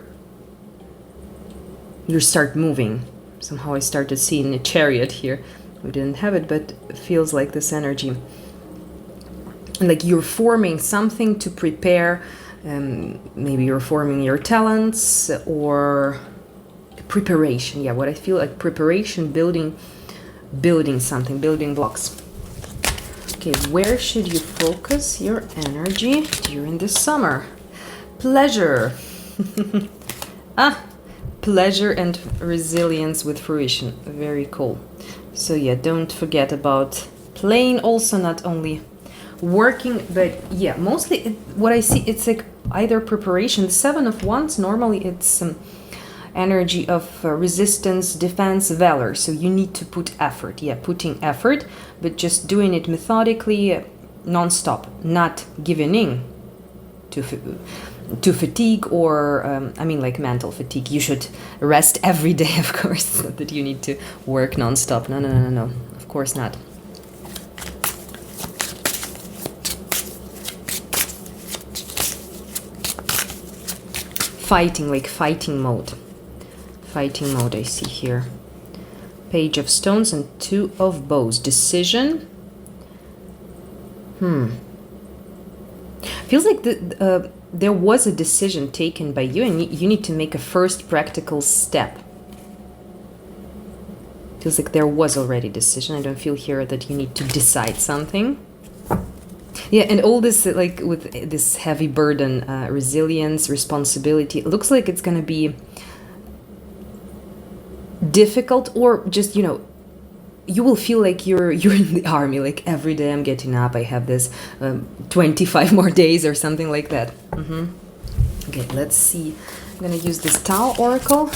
you start moving. Somehow I started seeing a chariot here. We didn't have it, but it feels like this energy. Like you're forming something to prepare. Maybe you're forming your talents or preparation. Yeah, what I feel like preparation, building something, building blocks. Okay, where should you focus your energy during the summer? Pleasure. Pleasure and resilience with fruition. Very cool. So yeah, don't forget about playing also, not only working, but yeah, mostly what I see, it's like either preparation. The Seven of Wands, normally it's energy of resistance, defense, valor. So you need to put effort. Yeah, putting effort, but just doing it methodically, non-stop, not giving in to fatigue or I mean like mental fatigue. You should rest every day, of course, not that you need to work non-stop. No, of course not. Fighting, like fighting mode I see here. Page of Stones and Two of Bows. Decision. Feels like there was a decision taken by you, and you need to make a first practical step. Feels like there was already a decision. I don't feel here that you need to decide something. Yeah, and all this, like with this heavy burden, resilience, responsibility, it looks like it's gonna be difficult, or just, you know, you will feel like you're in the army, like every day I'm getting up, I have this 25 more days or something like that. Okay, let's see. I'm gonna use this Tao Oracle.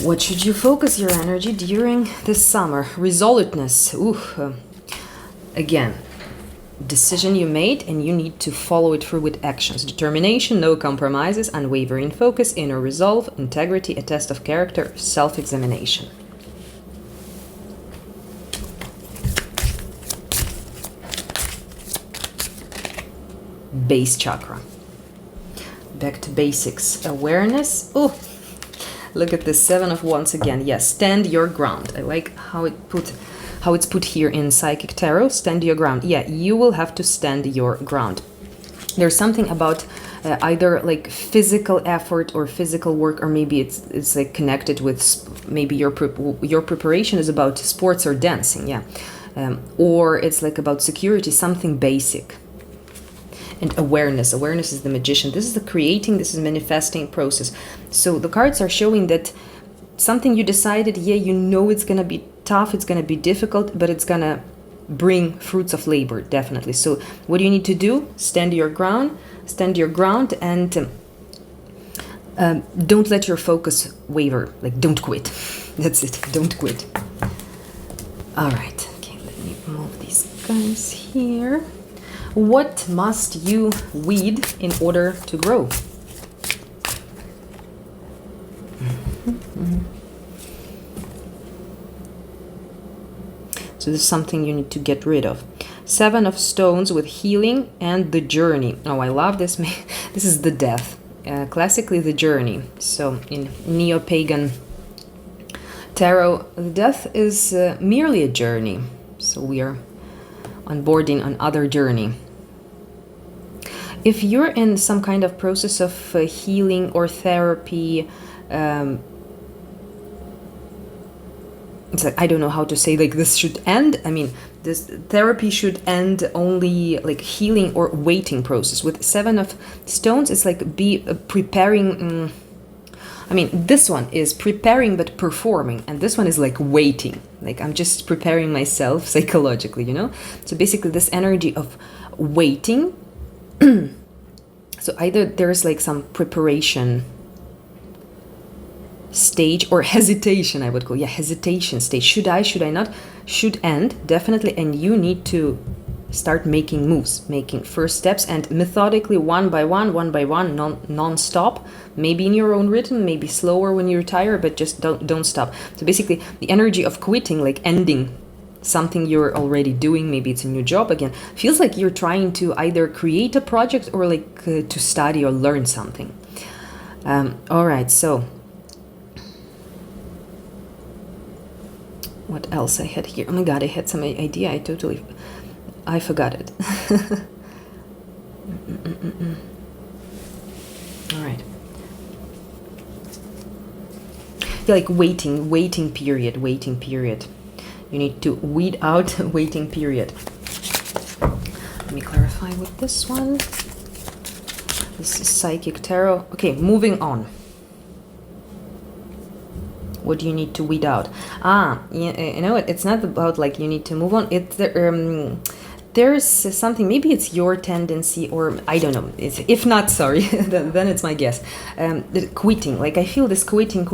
What should you focus your energy during this summer? Resoluteness. Again, decision you made and you need to follow it through with actions. Determination, no compromises, unwavering focus, inner resolve, integrity, a test of character, self-examination. Base chakra. Back to basics. Awareness. Oh, look at the Seven of Wands again. Yes, stand your ground. I like how it's put here in Psychic Tarot. Stand your ground. Yeah, you will have to stand your ground. There's something about either like physical effort or physical work, or maybe it's like connected with maybe your preparation is about sports or dancing. Yeah, or it's like about security, something basic. And awareness. Awareness is the magician. This is the creating, this is manifesting process. So the cards are showing that something you decided, yeah, you know it's going to be tough, it's going to be difficult, but it's going to bring fruits of labor, definitely. So what do you need to do? Stand your ground, and don't let your focus waver. Like, don't quit. That's it. Don't quit. All right. Okay, let me move these guys here. What must you weed in order to grow? So this is something you need to get rid of. Seven of Stones with healing and the journey. Oh, I love this. This is the death. Classically, the journey. So in neo-pagan tarot, the death is merely a journey. So we are onboarding on other journey. If you're in some kind of process of healing or therapy, it's like, I don't know how to say, like, this should end. I mean, this therapy should end only like healing or waiting process. With Seven of Stones, it's like be preparing. I mean, this one is preparing but performing, and this one is like waiting. Like, I'm just preparing myself psychologically, you know? So basically this energy of waiting. So either there's like some preparation stage or hesitation, I would call. Yeah, hesitation stage. Should I not? Should end, definitely. And you need to start making moves, making first steps, and methodically, one by one, non-stop. Maybe in your own rhythm, maybe slower when you retire, but just don't stop. So basically the energy of quitting, like ending something you're already doing, maybe it's a new job again, feels like you're trying to either create a project or like to study or learn something. All right, so what else I had here? Oh my god, I had some idea. I forgot it. All right. Yeah, like waiting period. You need to weed out waiting period. Let me clarify with this one. This is Psychic Tarot. Okay, moving on. What do you need to weed out? You know what? It's not about like you need to move on. It's there's something. Maybe it's your tendency, or I don't know. If not, sorry, then it's my guess. The quitting. Like I feel this quitting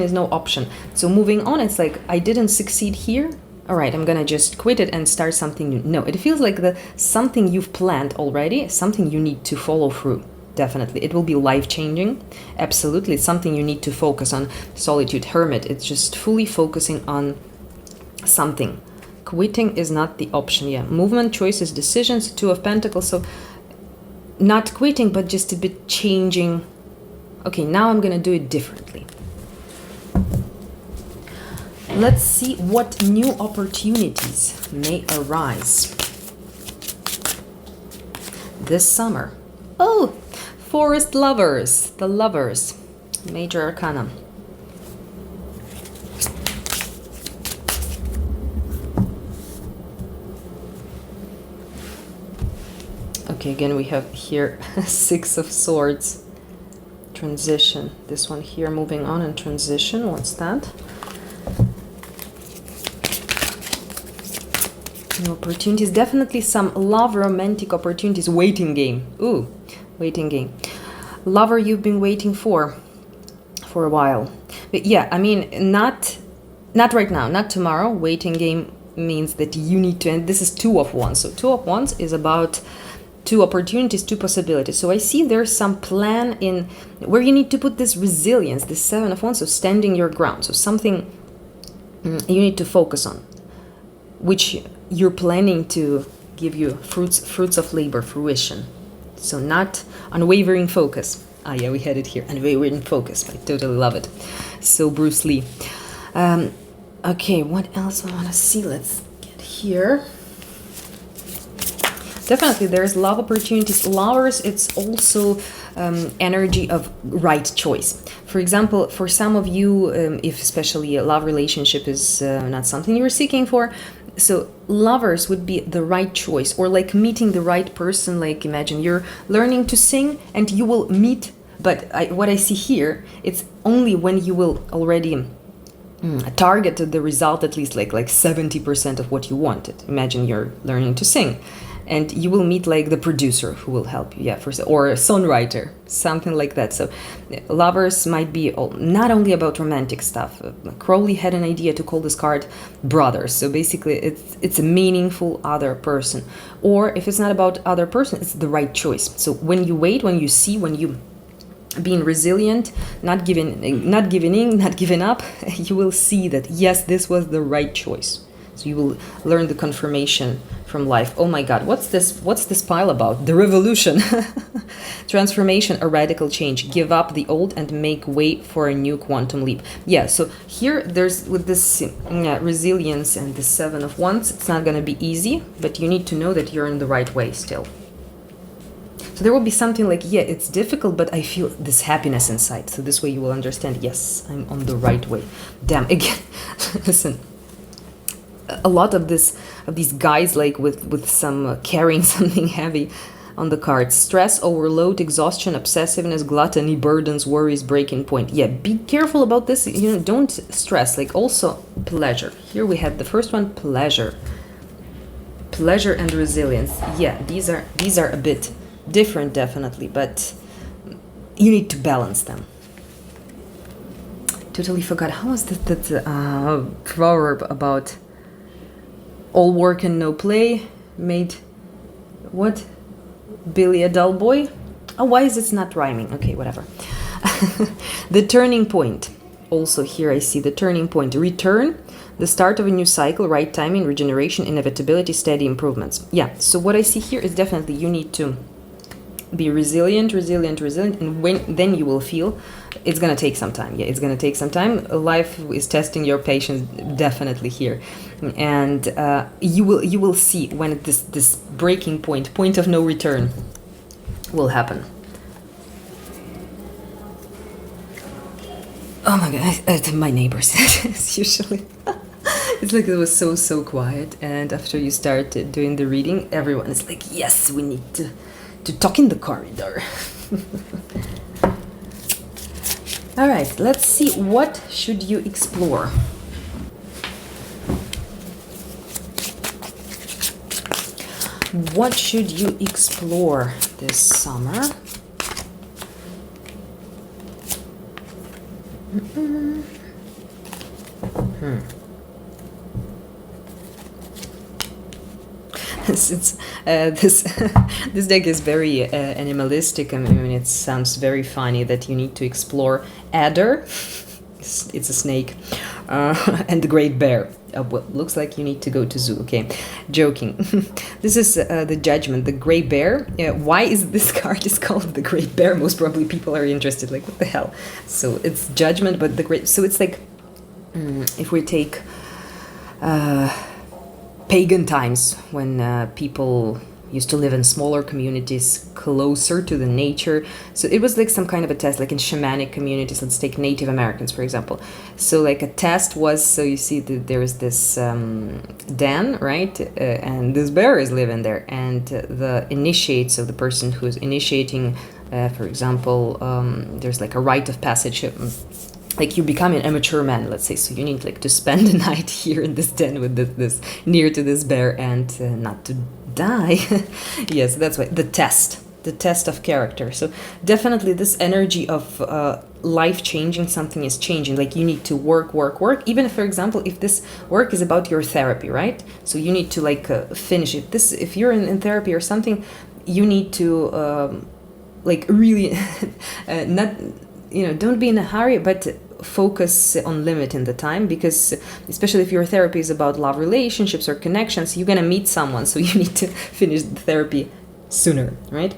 is no option. So moving on, it's like I didn't succeed here. All right, I'm gonna just quit it and start something new. No, it feels like something you've planned already, something you need to follow through. Definitely. It will be life-changing. Absolutely. It's something you need to focus on. Solitude, hermit. It's just fully focusing on something. Quitting is not the option. Yeah. Movement, choices, decisions. Two of Pentacles. So not quitting, but just a bit changing. Okay, now I'm going to do it differently. Let's see what new opportunities may arise this summer. Oh! Forest Lovers, the Lovers, Major Arcana. Okay, again we have here Six of Swords, transition. This one here, moving on and transition. What's that? New opportunities, definitely some love, romantic opportunities. Waiting game. Ooh. Waiting game. Lover you've been waiting for a while. But yeah, I mean, not right now, not tomorrow. Waiting game means that you need to, and this is Two of Wands. So Two of Wands is about two opportunities, two possibilities. So I see there's some plan in where you need to put this resilience, this Seven of Wands, so standing your ground. So something you need to focus on, which you're planning to give you fruits of labor, fruition. So not unwavering focus. Ah, yeah, we had it here. Unwavering focus. I totally love it. So Bruce Lee. Okay, what else I want to see? Let's get here. Definitely, there's love opportunities. Lovers, it's also energy of right choice. For example, for some of you, if especially a love relationship is not something you're seeking for, so lovers would be the right choice, or like meeting the right person. Like imagine you're learning to sing and you will meet, but what I see here, it's only when you will already target the result, at least like 70% of what you wanted. Imagine you're learning to sing and you will meet like the producer who will help you, or a songwriter, something like that. So lovers might be not only about romantic stuff. Crowley had an idea to call this card brothers. So basically it's a meaningful other person, or if it's not about other person, it's the right choice. So when you wait, when you see, when you being resilient, not giving in, not giving up, you will see that yes, this was the right choice. So you will learn the confirmation from life. Oh my God, what's this pile about? The revolution. Transformation, a radical change. Give up the old and make way for a new quantum leap. Yeah, so here there's with this resilience and the Seven of Wands, it's not going to be easy, but you need to know that you're in the right way still. So there will be something like, yeah, it's difficult, but I feel this happiness inside. So this way you will understand, yes, I'm on the right way. Damn, again, listen. A lot of these guys like with some carrying something heavy on the cards. Stress, overload, exhaustion, obsessiveness, gluttony, burdens, worries, breaking point. Yeah, be careful about this. Don't stress. Like also pleasure. Here we had the first one, pleasure and resilience. Yeah, these are a bit different, definitely, but you need to balance them. Totally forgot. How was that proverb about all work and no play made what? Billy a dull boy? Oh, why is it not rhyming? Okay, whatever. The turning point. Also here I see the turning point. Return, the start of a new cycle, right timing, regeneration, inevitability, steady improvements. Yeah, so what I see here is definitely you need to be resilient, and then you will feel it's gonna take some time. Yeah, it's gonna take some time. Life is testing your patience, definitely here, and you will see when this breaking point of no return will happen. Oh my God, my neighbors. It's usually it's like it was so quiet, and after you start doing the reading, everyone is like, yes, we need to talk in the corridor. All right, let's see, what should you explore? What should you explore this summer? This this deck is very animalistic. I mean, it sounds very funny that you need to explore adder, it's a snake, and the great bear. Well, looks like you need to go to zoo. Okay, joking. This is the Judgment, the gray bear. Why is this card is called the great bear? Most probably people are interested, like, what the hell? So it's Judgment, but the great, so it's like, if we take pagan times, when people used to live in smaller communities closer to the nature. So it was like some kind of a test, like in shamanic communities. Let's take Native Americans, for example. So like a test was, so you see that there is this den, right? And this bear is living there. And the initiate, so the person who's initiating, for example, there's like a rite of passage. Like you become an amateur man, let's say, so you need like to spend the night here in this den with this near to this bear and not to die. Yes, that's why the test of character. So definitely this energy of life changing, something is changing, like you need to work, even if, for example, if this work is about your therapy, right? So you need to like finish it. This, if you're in therapy or something, you need to like really not, you know, don't be in a hurry, but focus on limiting the time, because especially if your therapy is about love relationships or connections, you're gonna meet someone, so you need to finish the therapy sooner, right?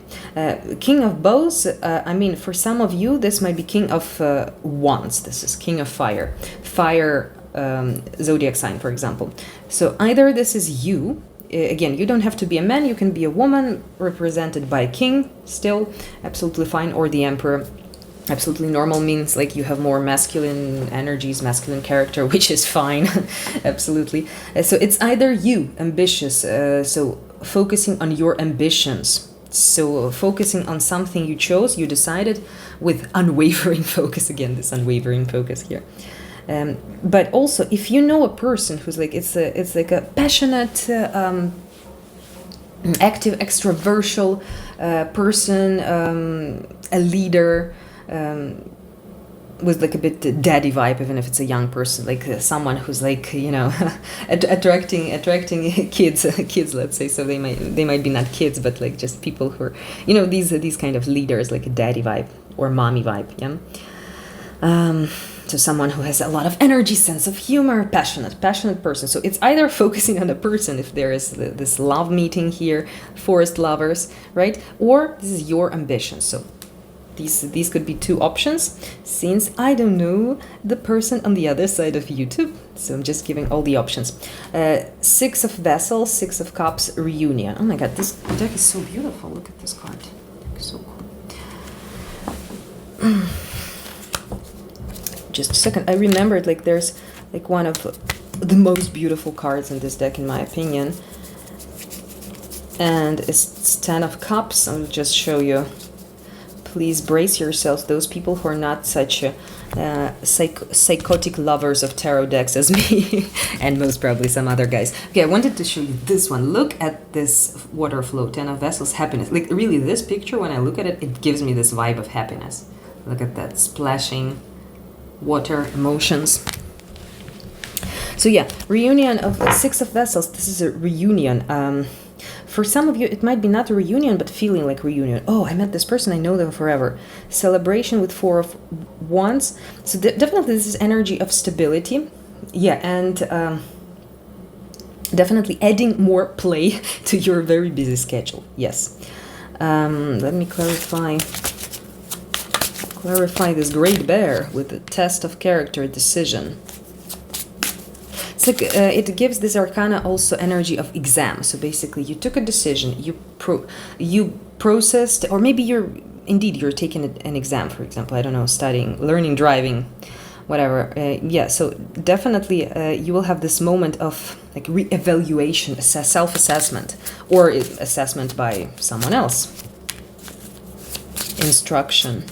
King of Bows, I mean, for some of you, this might be King of Wands. This is King of Fire. Fire zodiac sign, for example. So either this is you, again, you don't have to be a man, you can be a woman represented by a king, still absolutely fine, or the emperor. Absolutely normal, means like you have more masculine energies, masculine character, which is fine. Absolutely. So it's either you, ambitious, so focusing on your ambitions, so focusing on something you chose, you decided, with unwavering focus, again this unwavering focus here. But also, if you know a person who's like, it's like a passionate, active, extrovertial person, a leader, with like a bit daddy vibe, even if it's a young person, like someone who's like, you know, attracting kids, let's say. So they might be not kids, but like just people who are, you know, these kind of leaders, like a daddy vibe or mommy vibe, yeah. So someone who has a lot of energy, sense of humor, passionate person. So it's either focusing on a person, if there is this love meeting here, forest lovers, right? Or this is your ambition. So these could be two options, since I don't know the person on the other side of YouTube, so I'm just giving all the options. Six of Vessels, Six of Cups, Reunion. Oh my god, this deck is so beautiful. Look at this card. It's so cool. Just a second, I remembered, like there's like one of the most beautiful cards in this deck, in my opinion. And it's 10 of Cups. I'll just show you. Please brace yourselves, those people who are not such psychotic lovers of tarot decks as me, and most probably some other guys. Okay, I wanted to show you this one. Look at this water flow, 10 of Vessels, happiness. Like really, this picture, when I look at it, it gives me this vibe of happiness. Look at that, splashing water, emotions. So yeah, reunion of the Six of Vessels. This is a reunion. For some of you, it might be not a reunion, but feeling like reunion. Oh, I met this person, I know them forever. Celebration with Four of Wands. So definitely this is energy of stability. Yeah, and definitely adding more play to your very busy schedule. Yes. Let me clarify this great bear with the test of character, decision. It's like it gives this arcana also energy of exam. So basically, you took a decision, you processed, or maybe you're taking an exam, for example. I don't know, studying, learning, driving, whatever. Yeah. So definitely, you will have this moment of like re-evaluation, self-assessment, or assessment by someone else. instruction.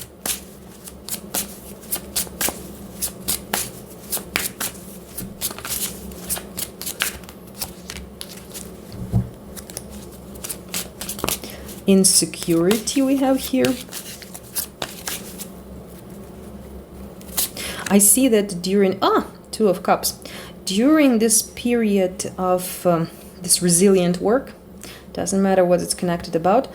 Insecurity we have here. I see that during, Two of Cups, during this period of this resilient work, doesn't matter what it's connected about,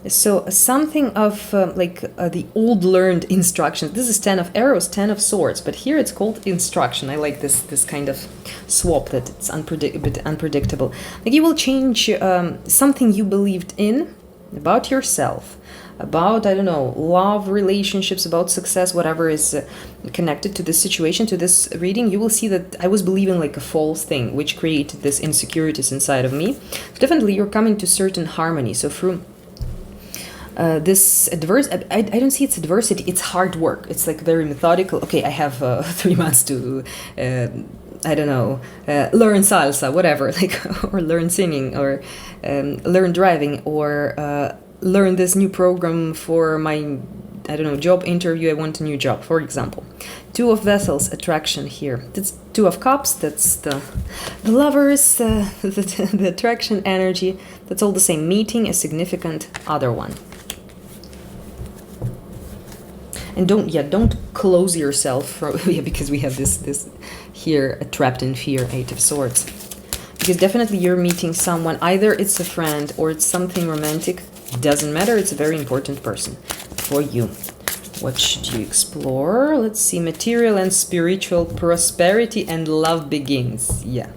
so something of the old learned instructions. This is 10 of Arrows, 10 of Swords, but here it's called instruction. I like this kind of swap, that it's a bit unpredictable. Like you will change something you believed in about yourself, about, I don't know, love, relationships, about success, whatever is connected to this situation, to this reading. You will see that I was believing like a false thing, which created this insecurities inside of me. Definitely you're coming to certain harmony. So through this I don't see it's adversity, it's hard work. It's like very methodical. Okay, I have 3 months to learn salsa, whatever, or learn singing, or learn driving, or learn this new program for my, job interview. I want a new job, for example. 2 of Vessels, attraction here. That's 2 of Cups, that's the lovers, the attraction energy. That's all the same, meeting a significant other one. And don't close yourself from, because we have this here, trapped in fear, 8 of Swords. Because definitely you're meeting someone, either it's a friend or it's something romantic, doesn't matter, it's a very important person for you. What should you explore? Let's see, material and spiritual prosperity and love begins. Yeah.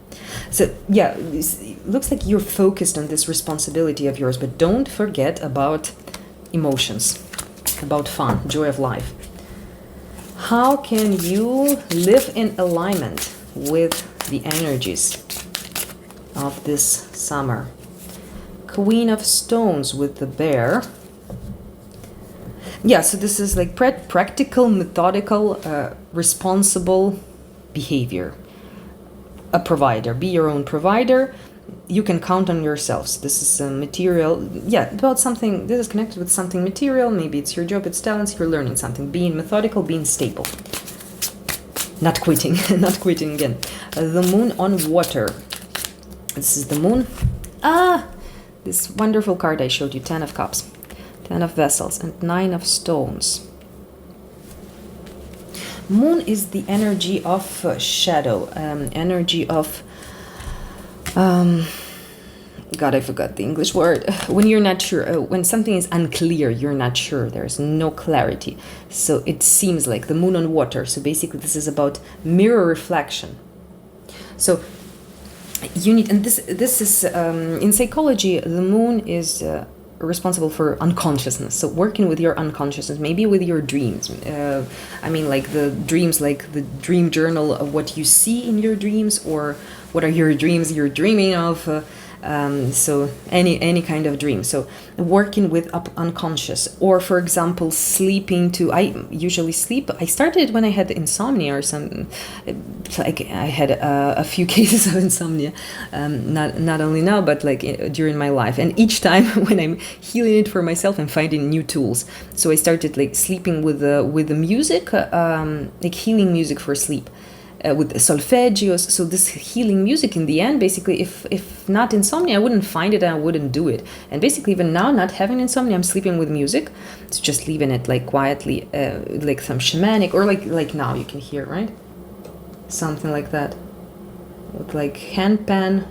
So, yeah, it looks like you're focused on this responsibility of yours, but don't forget about emotions, about fun, joy of life. How can you live in alignment with the energies of this summer? Queen of Stones with the Bear. Yeah, so this is like practical, methodical, responsible behavior. A provider. Be your own provider. You can count on yourselves. This is a material, about something, this is connected with something material. Maybe it's your job, it's talents, you're learning something. Being methodical, being stable. Not quitting, not quitting again. The Moon on Water. This is the Moon. This wonderful card I showed you, 10 of Cups, 10 of Vessels, and 9 of Stones. Moon is the energy of shadow, energy of... God, I forgot the English word. When you're not sure, when something is unclear, you're not sure, there's no clarity. So it seems like the Moon on Water. So basically this is about mirror reflection. So you need, and this is in psychology, the moon is responsible for unconsciousness. So working with your unconsciousness, maybe with your dreams. Like the dreams, like the dream journal of what you see in your dreams, or what are your dreams you're dreaming of. So any kind of dream. So working with unconscious, or for example, sleeping to. I usually sleep. I started when I had insomnia or something. Like I had a few cases of insomnia, not only now, but like during my life. And each time when I'm healing it for myself, I'm finding new tools. So I started like sleeping with the music, like healing music for sleep. With solfeggios, so this healing music in the end, basically, if not insomnia, I wouldn't find it and I wouldn't do it. And basically, even now, not having insomnia, I'm sleeping with music. It's just leaving it like quietly, like some shamanic, or like now you can hear, right? Something like that, with like handpan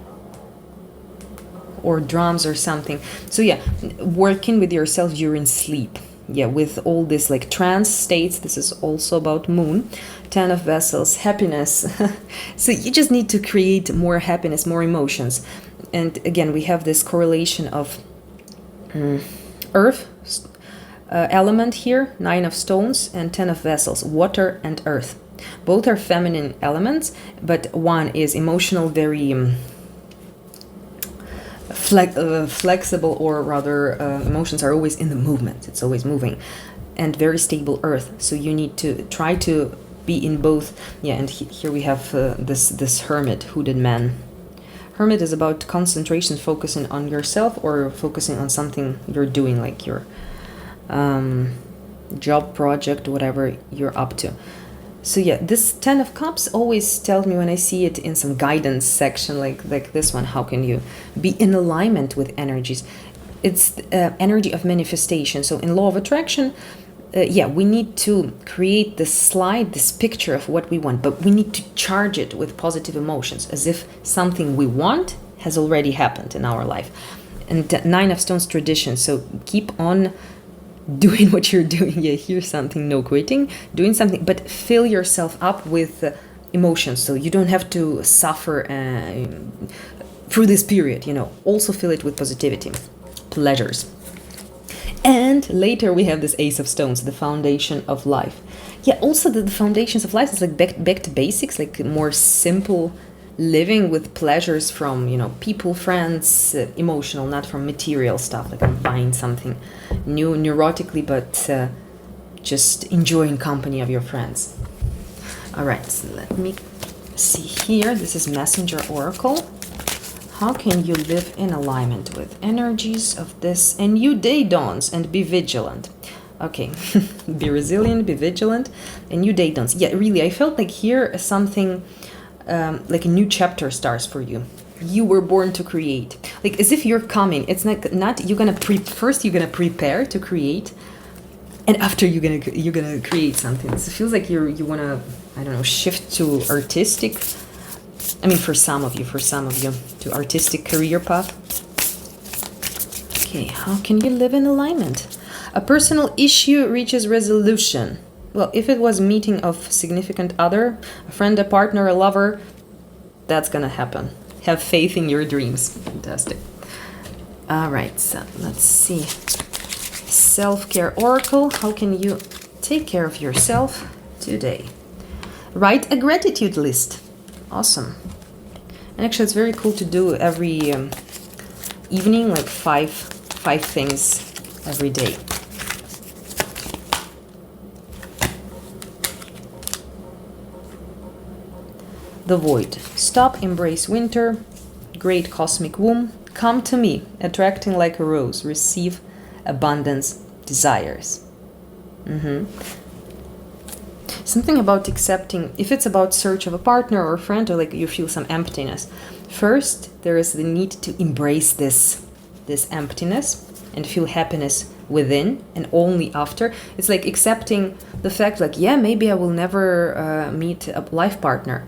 or drums or something. So yeah, working with yourself during sleep. Yeah, with all this like trance states. This is also about moon. 10 of Vessels, happiness. So you just need to create more happiness, more emotions. And again, we have this correlation of earth element here, 9 of Stones and 10 of Vessels, water and earth. Both are feminine elements, but one is emotional, very flexible, or rather emotions are always in the movement. It's always moving, and very stable earth. So you need to try to be in both. Yeah, and here we have this hermit, hooded man. Hermit is about concentration, focusing on yourself, or focusing on something you're doing, like you're job project, whatever you're up to. So yeah, this 10 of Cups always tells me when I see it in some guidance section like this one, how can you be in alignment with energies? It's energy of manifestation. So in law of attraction, we need to create this slide, this picture of what we want, but we need to charge it with positive emotions, as if something we want has already happened in our life. And 9 of Stones tradition, so keep on doing what you're doing. Yeah, here's something, no quitting, doing something, but fill yourself up with emotions, so you don't have to suffer through this period, also fill it with positivity, pleasures. And later we have this Ace of Stones, the foundation of life. Yeah, also the foundations of life is like back to basics, like more simple living with pleasures from, people, friends, emotional, not from material stuff, like I'm buying something new neurotically, but just enjoying company of your friends. All right, so let me see here. This is Messenger Oracle. How can you live in alignment with energies of this? A new day dawns and be vigilant. Okay, be resilient, be vigilant. A new day dawns. Yeah, really, I felt like here something like a new chapter starts for you. You were born to create, like as if you're coming. It's not you're gonna first you're gonna prepare to create, and after you're gonna create something. So it feels like you wanna, I don't know, shift to artistic. I mean, for some of you, to artistic career path. Okay, how can you live in alignment? A personal issue reaches resolution. Well, if it was meeting of significant other, a friend, a partner, a lover, that's gonna happen. Have faith in your dreams. Fantastic. All right, so let's see. Self-care oracle. How can you take care of yourself today? Write a gratitude list. Awesome. And actually, it's very cool to do every evening, like five things every day. The Void. Stop, embrace winter. Great cosmic womb. Come to me, attracting like a rose. Receive abundance, desires. Something about accepting, if it's about search of a partner or a friend, or like you feel some emptiness. First, there is the need to embrace this emptiness and feel happiness within, and only after. It's like accepting the fact, like, yeah, maybe I will never meet a life partner.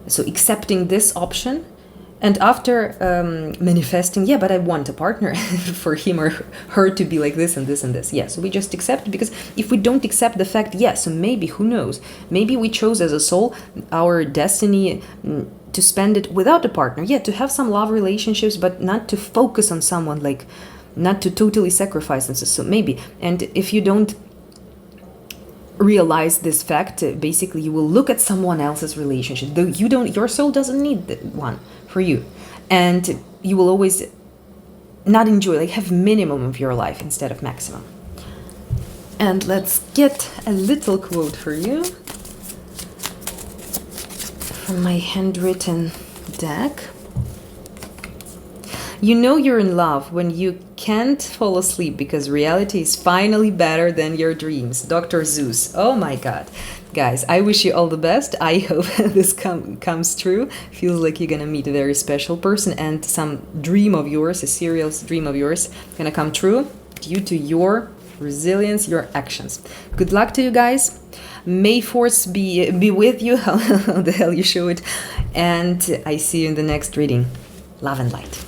So accepting this option, and after manifesting, yeah, but I want a partner for him or her to be like this and this and this. Yeah, so we just accept, because if we don't accept the fact, yeah, so maybe, who knows, maybe we chose as a soul our destiny to spend it without a partner. Yeah, to have some love relationships, but not to focus on someone, like not to totally sacrifice. And so maybe, and if you don't realize this fact, basically you will look at someone else's relationship, though your soul doesn't need one for you, and you will always not enjoy, like have minimum of your life instead of maximum. And let's get a little quote for you from my handwritten deck. You know you're in love when you can't fall asleep because reality is finally better than your dreams. Dr. Zeus. Oh my God. Guys, I wish you all the best. I hope this comes true. Feels like you're gonna meet a very special person, and some dream of yours, a serious dream of yours, gonna come true due to your resilience, your actions. Good luck to you guys. May force be with you. How the hell you show it. And I see you in the next reading. Love and light.